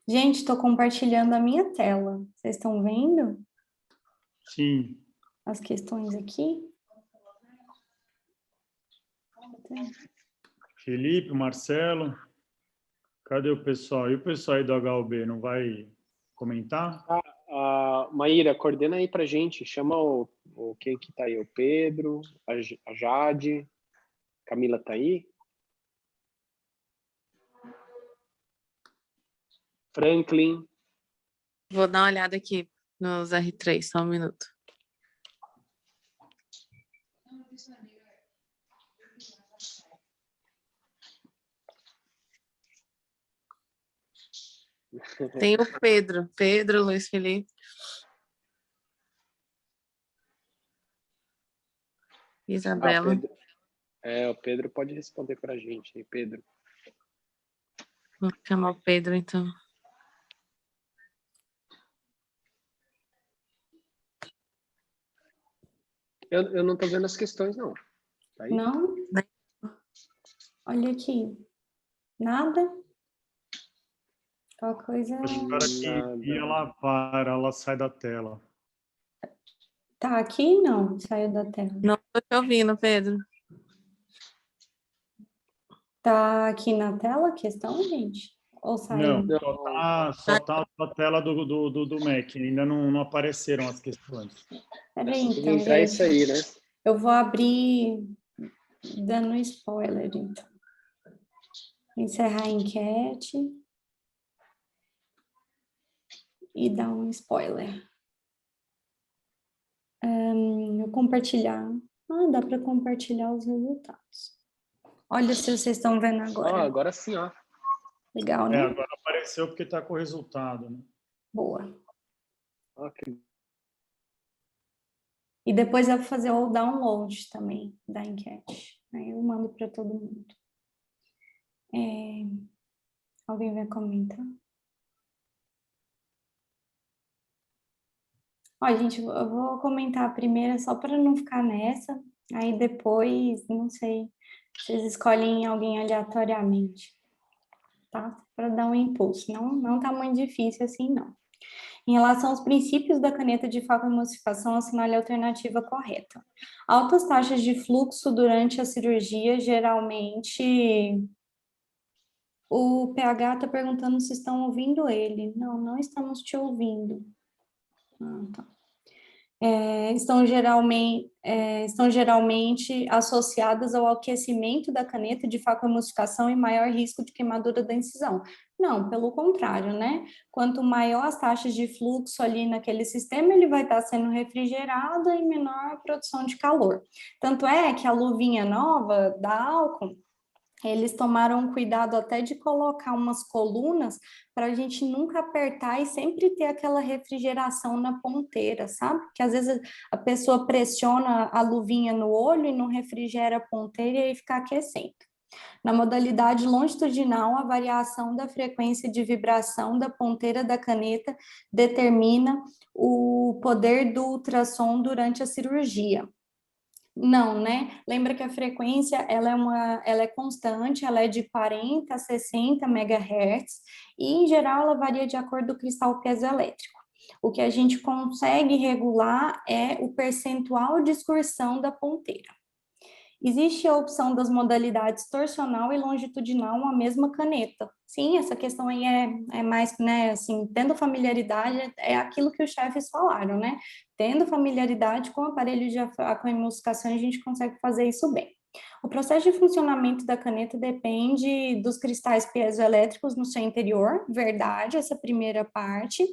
Gente, estou compartilhando a minha tela. Vocês estão vendo Sim. as questões aqui? Felipe, Marcelo. Cadê o pessoal? E o pessoal aí do HUB não vai comentar? Maíra, coordena aí pra gente. Chama quem que tá aí? O Pedro, a Jade, Camila tá aí? Franklin. Vou dar uma olhada aqui nos R3, só um minuto. Tem o Pedro, Luiz Felipe. Isabela. O Pedro pode responder para a gente, hein, Pedro? Vou chamar o Pedro, então. Eu não estou vendo as questões, não. Tá aí? Não? Olha aqui. Nada? Qual coisa... Acho que a hora que ela sai da tela. Tá aqui? Não, saiu da tela. Não estou te ouvindo, Pedro. Tá aqui na tela a questão, gente? Ou saiu? Não, só tá a tela do Mac, ainda não apareceram as questões. Peraí, Tem que então, entrar isso aí, né? eu vou abrir dando spoiler, então. Encerrar a enquete e dar um spoiler. Eu compartilhar. Dá para compartilhar os resultados. Olha se vocês estão vendo agora. Agora sim, ó. Legal, né? Agora apareceu porque está com o resultado, né? Boa. Ok. E depois eu vou fazer o download também da enquete. Aí eu mando para todo mundo. Alguém vai comentar? Ó, gente, eu vou comentar a primeira só para não ficar nessa. Aí depois, não sei, vocês escolhem alguém aleatoriamente, tá? Para dar um impulso. Não tá muito difícil assim, não. Em relação aos princípios da caneta de fotoemulsificação, assinale a alternativa correta. Altas taxas de fluxo durante a cirurgia, geralmente... O PH está perguntando se estão ouvindo ele. Não estamos te ouvindo. Tá. Estão geralmente associadas ao aquecimento da caneta de fotoemulsificação e maior risco de queimadura da incisão. Não, pelo contrário, né? Quanto maior as taxas de fluxo ali naquele sistema, ele vai estar sendo refrigerado e menor a produção de calor. Tanto é que a luvinha nova da Alcon, eles tomaram cuidado até de colocar umas colunas para a gente nunca apertar e sempre ter aquela refrigeração na ponteira, sabe? Que às vezes a pessoa pressiona a luvinha no olho e não refrigera a ponteira e aí fica aquecendo. Na modalidade longitudinal, a variação da frequência de vibração da ponteira da caneta determina o poder do ultrassom durante a cirurgia. Não, né? Lembra que a frequência ela é constante, ela é de 40 a 60 MHz e, em geral, ela varia de acordo com o cristal piezoelétrico. O que a gente consegue regular é o percentual de excursão da ponteira. Existe a opção das modalidades torsional e longitudinal a mesma caneta. Sim, essa questão aí é mais, né, assim, tendo familiaridade, é aquilo que os chefes falaram, né? Tendo familiaridade com o aparelho de fotoemulsificação, a gente consegue fazer isso bem. O processo de funcionamento da caneta depende dos cristais piezoelétricos no seu interior, verdade, essa primeira parte,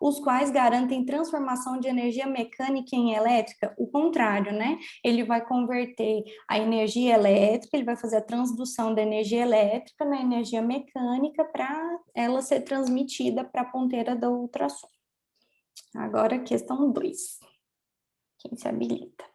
os quais garantem transformação de energia mecânica em elétrica, o contrário, né? Ele vai converter a energia elétrica, ele vai fazer a transdução da energia elétrica na energia mecânica para ela ser transmitida para a ponteira do ultrassom. Agora, questão 2. Quem se habilita?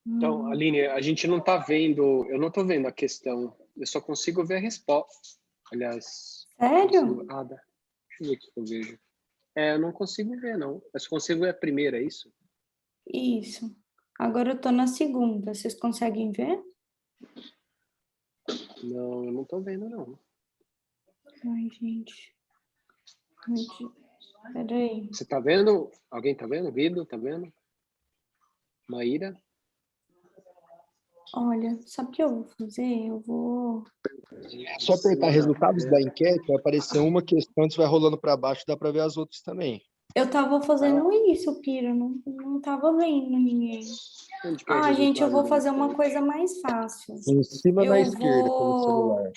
Então, Aline, a gente não está vendo, eu não estou vendo a questão, eu só consigo ver a resposta. Aliás, Sério? deixa eu ver o que eu vejo. Eu não consigo ver, não. Eu só consigo ver a primeira, é isso? Isso. Agora eu tô na segunda, vocês conseguem ver? Não, eu não estou vendo, não. Ai, gente. Peraí. Você está vendo? Alguém está vendo? Guido, está vendo? Maíra? Olha, sabe o que eu vou fazer? Eu vou... Só apertar resultados da enquete, vai aparecer uma questão, você vai rolando para baixo, dá para ver as outras também. Eu tava fazendo isso, Pira, não tava vendo ninguém. Onde que é Gente, eu vou resultado da fazer uma enquete? coisa mais fácil. Em cima na Eu esquerda, pelo celular.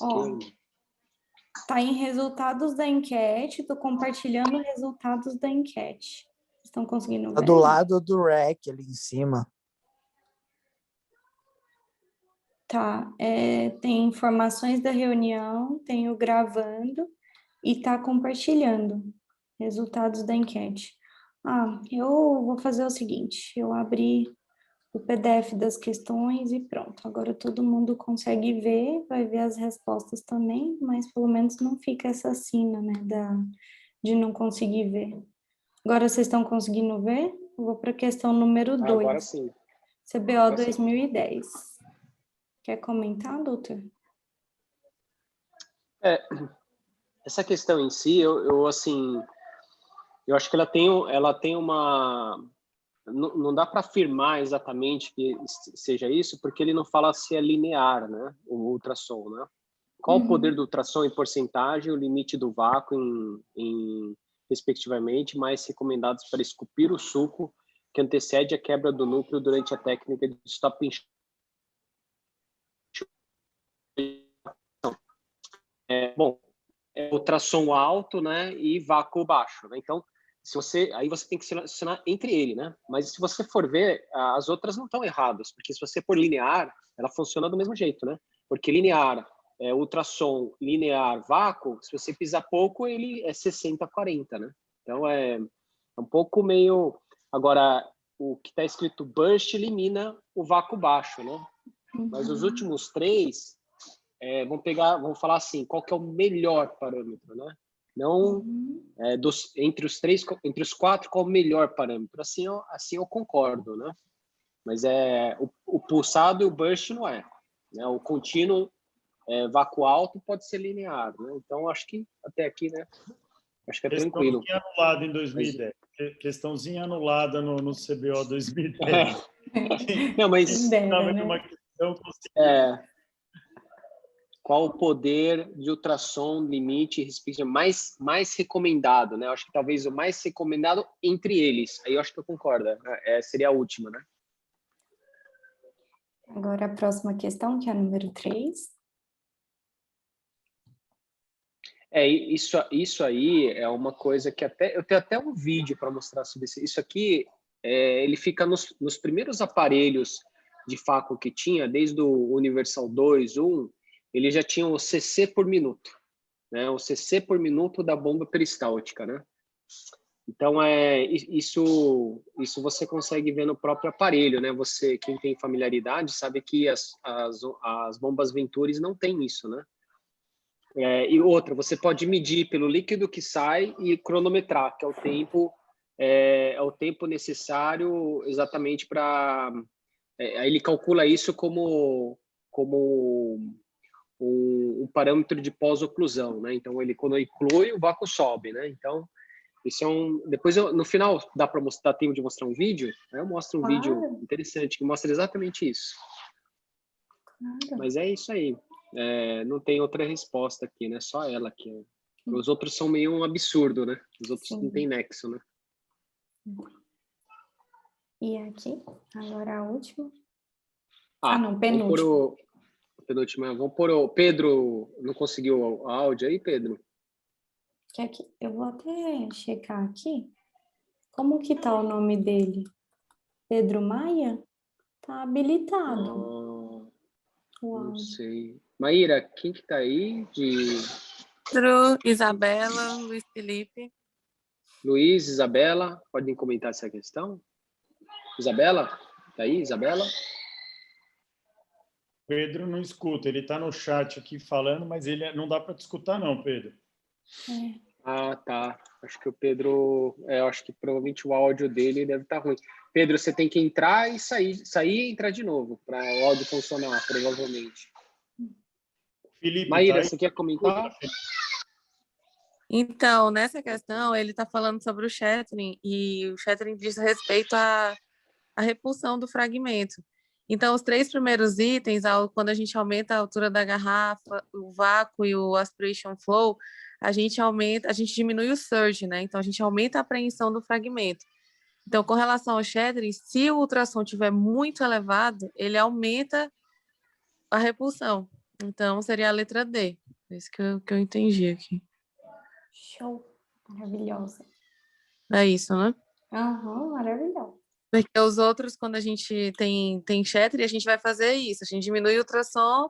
Ó, tá em resultados da enquete, tô compartilhando resultados da enquete. Estão conseguindo ver? Tá do lado do REC ali em cima. Tá, tem informações da reunião, tem o gravando e tá compartilhando resultados da enquete. Eu vou fazer o seguinte, eu abri o PDF das questões e pronto. Agora todo mundo consegue ver, vai ver as respostas também, mas pelo menos não fica essa sina, né, de não conseguir ver. Agora vocês estão conseguindo ver? Eu vou para a questão número 2. Agora sim. CBO Agora sim. 2010. Quer comentar, doutor? Essa questão em si, eu assim, eu acho que ela tem uma... Não dá para afirmar exatamente que seja isso, porque ele não fala se é linear, né, o ultrassom, né? Qual o poder do ultrassom em porcentagem, o limite do vácuo respectivamente, mais recomendados para esculpir o suco que antecede a quebra do núcleo durante a técnica de stop and show. Bom, ultrassom alto, né, e vácuo baixo, né? Então, aí você tem que selecionar entre ele, né? Mas se você for ver, as outras não estão erradas, porque se você for linear, ela funciona do mesmo jeito, né? Porque linear, ultrassom, linear, vácuo, se você pisar pouco, ele é 60-40, né? Então, é um pouco meio... Agora, o que está escrito burst elimina o vácuo baixo, né? Mas os últimos três, vamos falar assim, qual que é o melhor parâmetro, né? Não entre os quatro, qual o melhor parâmetro? Assim eu concordo, né? Mas o pulsado e o burst não é, né? O contínuo vácuo alto pode ser linear, né? Então acho que até aqui, né? Acho que é tranquilo. Questãozinha anulada em 2010. Questãozinha anulada no CBO 2010. Não, mas Dera, né? Uma questão qual o poder de ultrassom limite mais recomendado, né? Eu acho que talvez o mais recomendado entre eles. Aí eu acho que eu concordo. Seria a última, né? Agora a próxima questão, que é a número 3. Isso aí é uma coisa que eu tenho até um vídeo para mostrar sobre isso. Isso aqui, ele fica nos primeiros aparelhos de vácuo que tinha, desde o Universal 2, 1, ele já tinha o cc por minuto, né? O cc por minuto da bomba peristáltica, né? Então, isso você consegue ver no próprio aparelho, né? Quem tem familiaridade, sabe que as bombas Venturi não tem isso, né? E outra, você pode medir pelo líquido que sai e cronometrar, que é o tempo necessário exatamente para... Aí ele calcula isso como um parâmetro de pós-oclusão, né? Então, quando inclui, o vácuo sobe, né? Então, isso depois, no final, dá tempo de mostrar um vídeo? Aí eu mostro um vídeo interessante que mostra exatamente isso. Mas é isso aí. Não tem outra resposta aqui, né? Só ela aqui. Os outros são meio um absurdo, né? Os outros não tem nexo, né? E aqui, agora a última. Não, penúltima. Penúltima. Vamos pôr o Pedro. Não conseguiu o áudio aí, Pedro? Eu vou até checar aqui. Como que tá o nome dele? Pedro Maia? Tá habilitado. Não sei. Maíra, quem que tá aí? Pedro, Isabela, Luiz Felipe. Luiz, Isabela, podem comentar essa questão? Isabela? Tá aí, Isabela? Pedro não escuta, ele está no chat aqui falando, mas ele não dá para te escutar não, Pedro. Tá. Acho que o Pedro... eu acho que provavelmente o áudio dele deve estar ruim. Pedro, você tem que entrar e sair e entrar de novo, para o áudio funcionar, provavelmente. Felipe, Maíra, tá você quer comentar? Então, nessa questão, ele está falando sobre o shattering, e o shattering diz respeito à repulsão do fragmento. Então, os 3 primeiros itens, quando a gente aumenta a altura da garrafa, o vácuo e o aspiration flow, a gente diminui o surge, né? Então, a gente aumenta a apreensão do fragmento. Então, com relação ao shattering, se o ultrassom estiver muito elevado, ele aumenta a repulsão. Então, seria a letra D. É isso que eu entendi aqui. Show. Maravilhosa. É isso, né? Maravilhosa. Porque os outros, quando a gente tem shatter, a gente vai fazer isso. A gente diminui o ultrassom,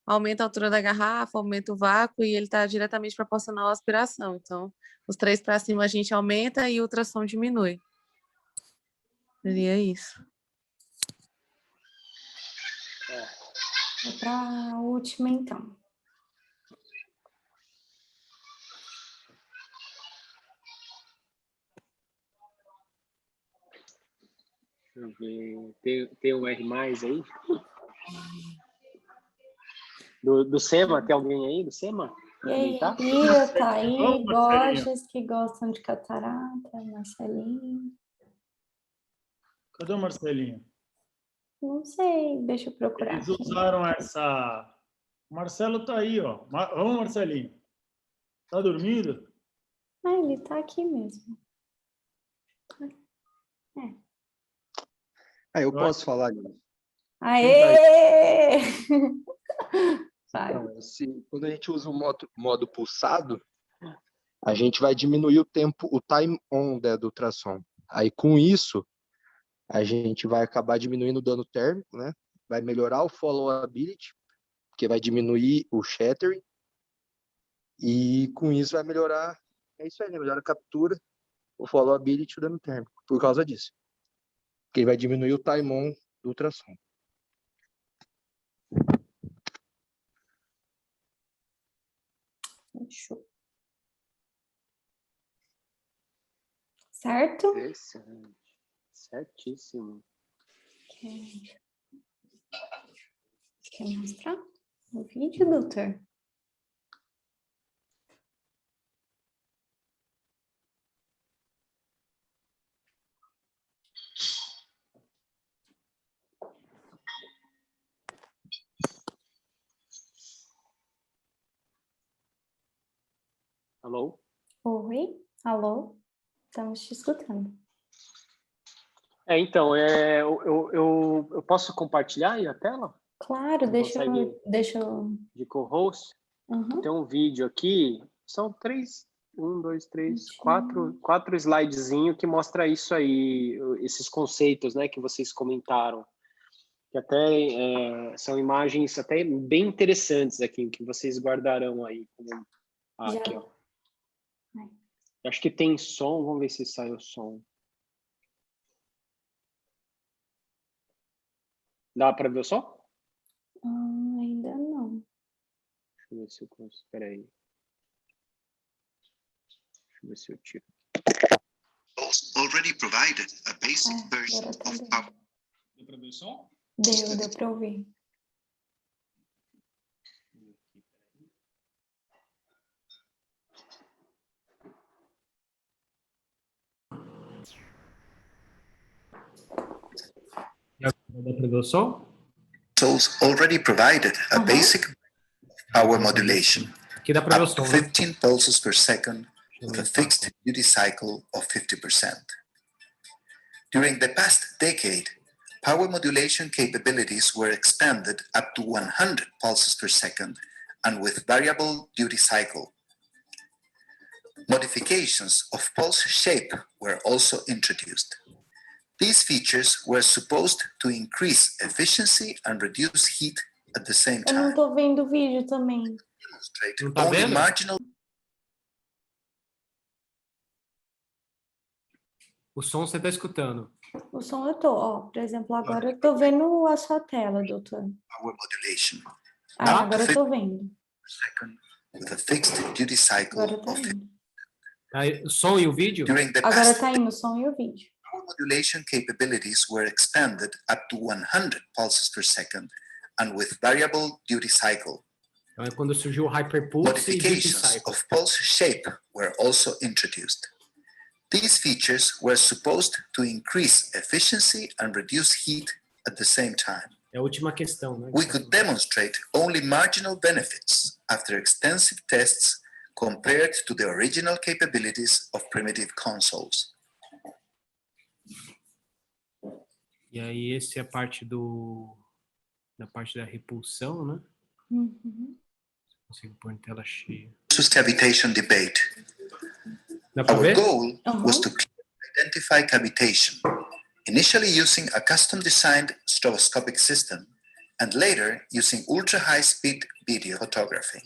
aumenta a altura da garrafa, aumenta o vácuo e ele está diretamente proporcional à aspiração. Então, os 3 para cima a gente aumenta e o ultrassom diminui. Seria isso. Vou para a última, então. Deixa eu ver. Tem um R mais aí? Do SEMA, tem alguém aí do SEMA? E aí, Tá? Bia, tá aí, Vamos, Marcelinho. Borges, que gostam de catarata, Marcelinho. Cadê o Marcelinho? Não sei, deixa eu procurar Eles aqui. usaram essa... O Marcelo tá aí, ó. Vamos, Marcelinho. Tá dormindo? Ah, ele tá aqui mesmo. Eu posso falar disso. Aê! Vai. Então, quando a gente usa o modo pulsado, a gente vai diminuir o tempo, o time on, né, do ultrassom. Aí, com isso, a gente vai acabar diminuindo o dano térmico, né? Vai melhorar o followability, porque vai diminuir o shattering. E com isso vai melhorar, é isso aí, né? Melhora a captura, o followability e o dano térmico, por causa disso. Porque ele vai diminuir o time on do ultrassom. Fechou. Certo? Excelente. Certíssimo. Quer mostrar o vídeo, doutor? Alô? Oi? Alô? Estamos te escutando. Então, eu posso compartilhar aí a tela? Claro, deixa eu... De co-host? Uhum. Tem um vídeo aqui, são 3, 1, 2, 3, 4 slidezinhos que mostra isso aí, esses conceitos, né, que vocês comentaram. Que até são imagens até bem interessantes aqui, que vocês guardarão aí. Aqui, ó. Acho que tem som, vamos ver se sai o som. Dá para ver o som? Ainda não. Deixa eu ver se eu consigo. Espera aí. Deixa eu ver se eu tiro. Already provided a basic version of Power. Deu para ver o som? Deu para ouvir. Tools already provided a basic power modulation up to 15 pulses per second with a fixed duty cycle of 50%. During the past decade, power modulation capabilities were expanded up to 100 pulses per second and with variable duty cycle. Modifications of pulse shape were also introduced. These features were supposed to increase efficiency and reduce heat at the same Eu não time. tô vendo o vídeo também. Não tá vendo? Marginal... O som você está escutando. O som eu tô, ó. Por exemplo, agora eu tô vendo a sua tela, doutor. Power modulation. Agora eu tô vendo. With a fixed duty cycle Agora tá of... indo. O som e o vídeo? Agora tá indo o som e o vídeo. Power modulation capabilities were expanded up to 100 pulses per second and with variable duty cycle. Então é quando surgiu o Hyperpulse e Duty Modifications Cycle. of pulse shape were also introduced. These features were supposed to increase efficiency and reduce heat at the same time. É a última questão, né? We could demonstrate only marginal benefits after extensive tests compared to the original capabilities of primitive consoles. E aí esse é a parte da parte da repulsão, né? Uhum. Consigo pôr em tela cheia. Versus cavitation debate. Dá pra Our ver? goal was to identify cavitation, initially using a custom-designed stroboscopic system, and later using ultra-high-speed video photography.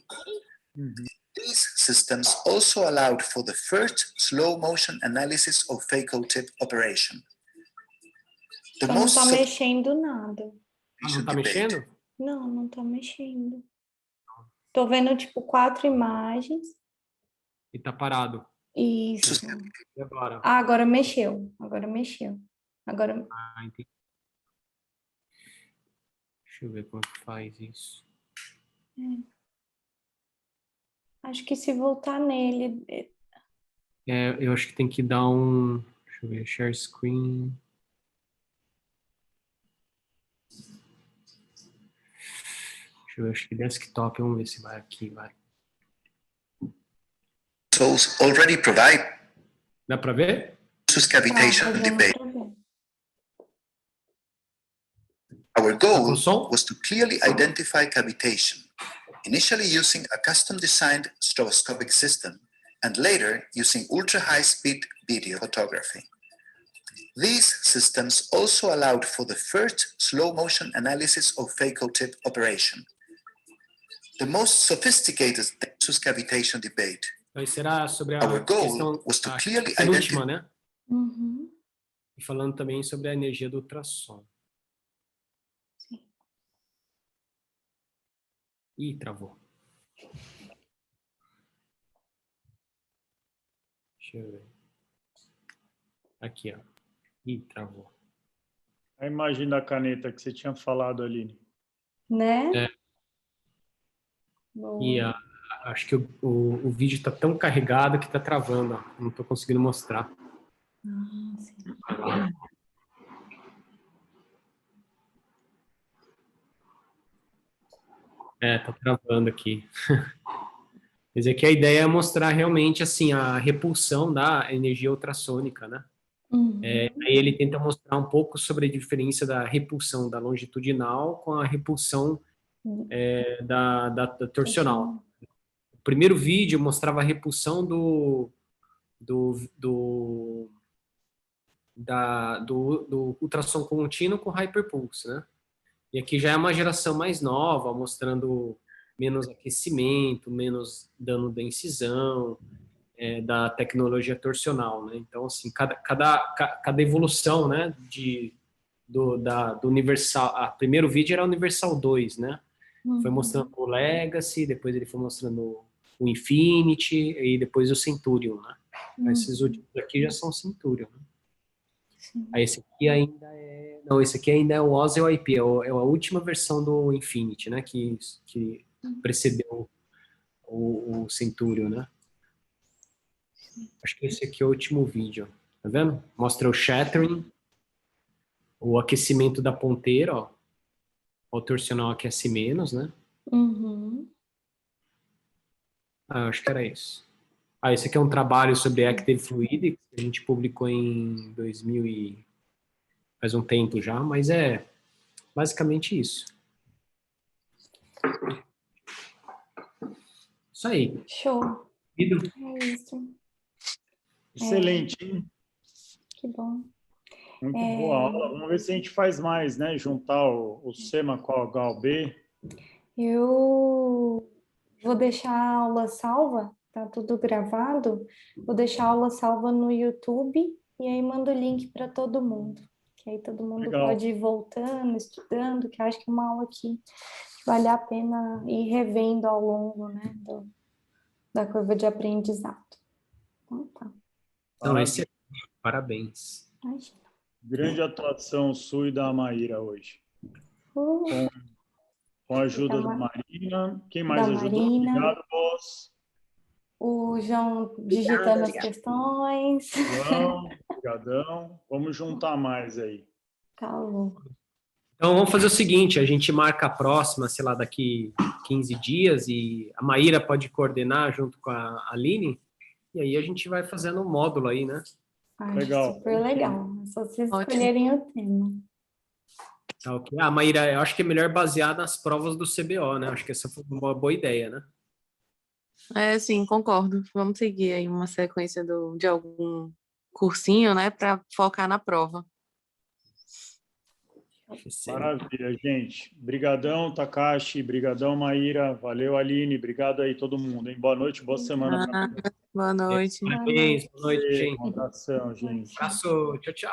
These systems also allowed for the first slow-motion analysis of phaco-tip operation. The Não most tá mexendo nada. Não tá mexendo? Não, não tá mexendo. Tô vendo, tipo, 4 imagens. E tá parado. Isso. E agora? Ah, agora mexeu. Agora mexeu. Agora... Ah, entendi. Deixa eu ver como que faz isso. Acho que se voltar nele... Eu acho que tem que dar um... Deixa eu ver, share screen. Deixa eu ver, acho que desktop, vamos ver se vai aqui, vai. tools already provide. Dá para ver? Cavitation debate. Our goal was to clearly identify cavitation, initially using a custom-designed stroboscopic system, and later using ultra-high-speed video photography. These systems also allowed for the first slow-motion analysis of phaco-tip operation. The most sophisticated densus cavitation debate. Aí será sobre a Our goal questão was to clearly penúltima, né? Uhum. E falando também sobre a energia do ultrassom. Sim. Ih, travou. Deixa eu ver. Aqui, ó. Ih, travou. A imagem da caneta que você tinha falado, Aline. Né? É. Boa. E acho que o vídeo está tão carregado que está travando. Ó. Não estou conseguindo mostrar. Sim. Tá travando aqui. Mas é que a ideia é mostrar realmente assim a repulsão da energia ultrassônica, né? Uhum. Aí ele tenta mostrar um pouco sobre a diferença da repulsão da longitudinal com a repulsão da torsional. O primeiro vídeo mostrava a repulsão do ultrassom contínuo com hyperpulse, né? E aqui já é uma geração mais nova, mostrando menos aquecimento, menos dano da incisão, da tecnologia torsional, né? Então, assim, cada evolução, né, do Universal... primeiro vídeo era o Universal 2, né? Foi mostrando o Legacy, depois ele foi mostrando o Infinity e depois o Centurion, né? Esses últimos aqui já são Centurion, né? Sim. Aí esse aqui ainda é... Não, esse aqui ainda é o Osel IP, é a última versão do Infinity, né? Que precedeu o Centurion, né? Acho que esse aqui é o último vídeo, tá vendo? Mostra o shattering, o aquecimento da ponteira, ó. O torsional aquece menos, né? Uhum. Acho que era isso. Esse aqui é um trabalho sobre Active Fluidics, que a gente publicou em 2000 faz um tempo já, mas é basicamente isso. Isso aí. Show. Vidro. É isso. Excelente, hein? Que bom. Muito boa aula. Vamos ver se a gente faz mais, né? Juntar o SEMA com o HLB. Eu vou deixar a aula salva, tá tudo gravado. Vou deixar a aula salva no YouTube e aí mando o link para todo mundo. Que aí todo mundo pode ir voltando, estudando, que eu acho que é uma aula que vale a pena ir revendo ao longo, né, da curva de aprendizado. Então tá. Então, esse aqui, parabéns. Imagina. Grande atuação sua e da Maíra hoje. Com a ajuda da Marina. Quem mais ajudou? Obrigado, boss. O João digitando as questões. João, obrigadão. Vamos juntar mais aí. Calma. Então, vamos fazer o seguinte, a gente marca a próxima, sei lá, daqui 15 dias, e a Maíra pode coordenar junto com a Aline, e aí a gente vai fazendo um módulo aí, né? Legal. Super legal. É só vocês escolherem o tema. Tá, ok. Maíra, eu acho que é melhor basear nas provas do CBO, né? Acho que essa foi uma boa ideia, né? Sim, concordo. Vamos seguir aí uma sequência de algum cursinho, né, para focar na prova. Maravilha, gente. Brigadão, Takashi. Brigadão, Maíra. Valeu, Aline. Obrigado aí, todo mundo. Hein? Boa noite, boa semana. Boa noite. Parabéns, boa noite, gente. Um abração, gente. Abraço, tchau, tchau.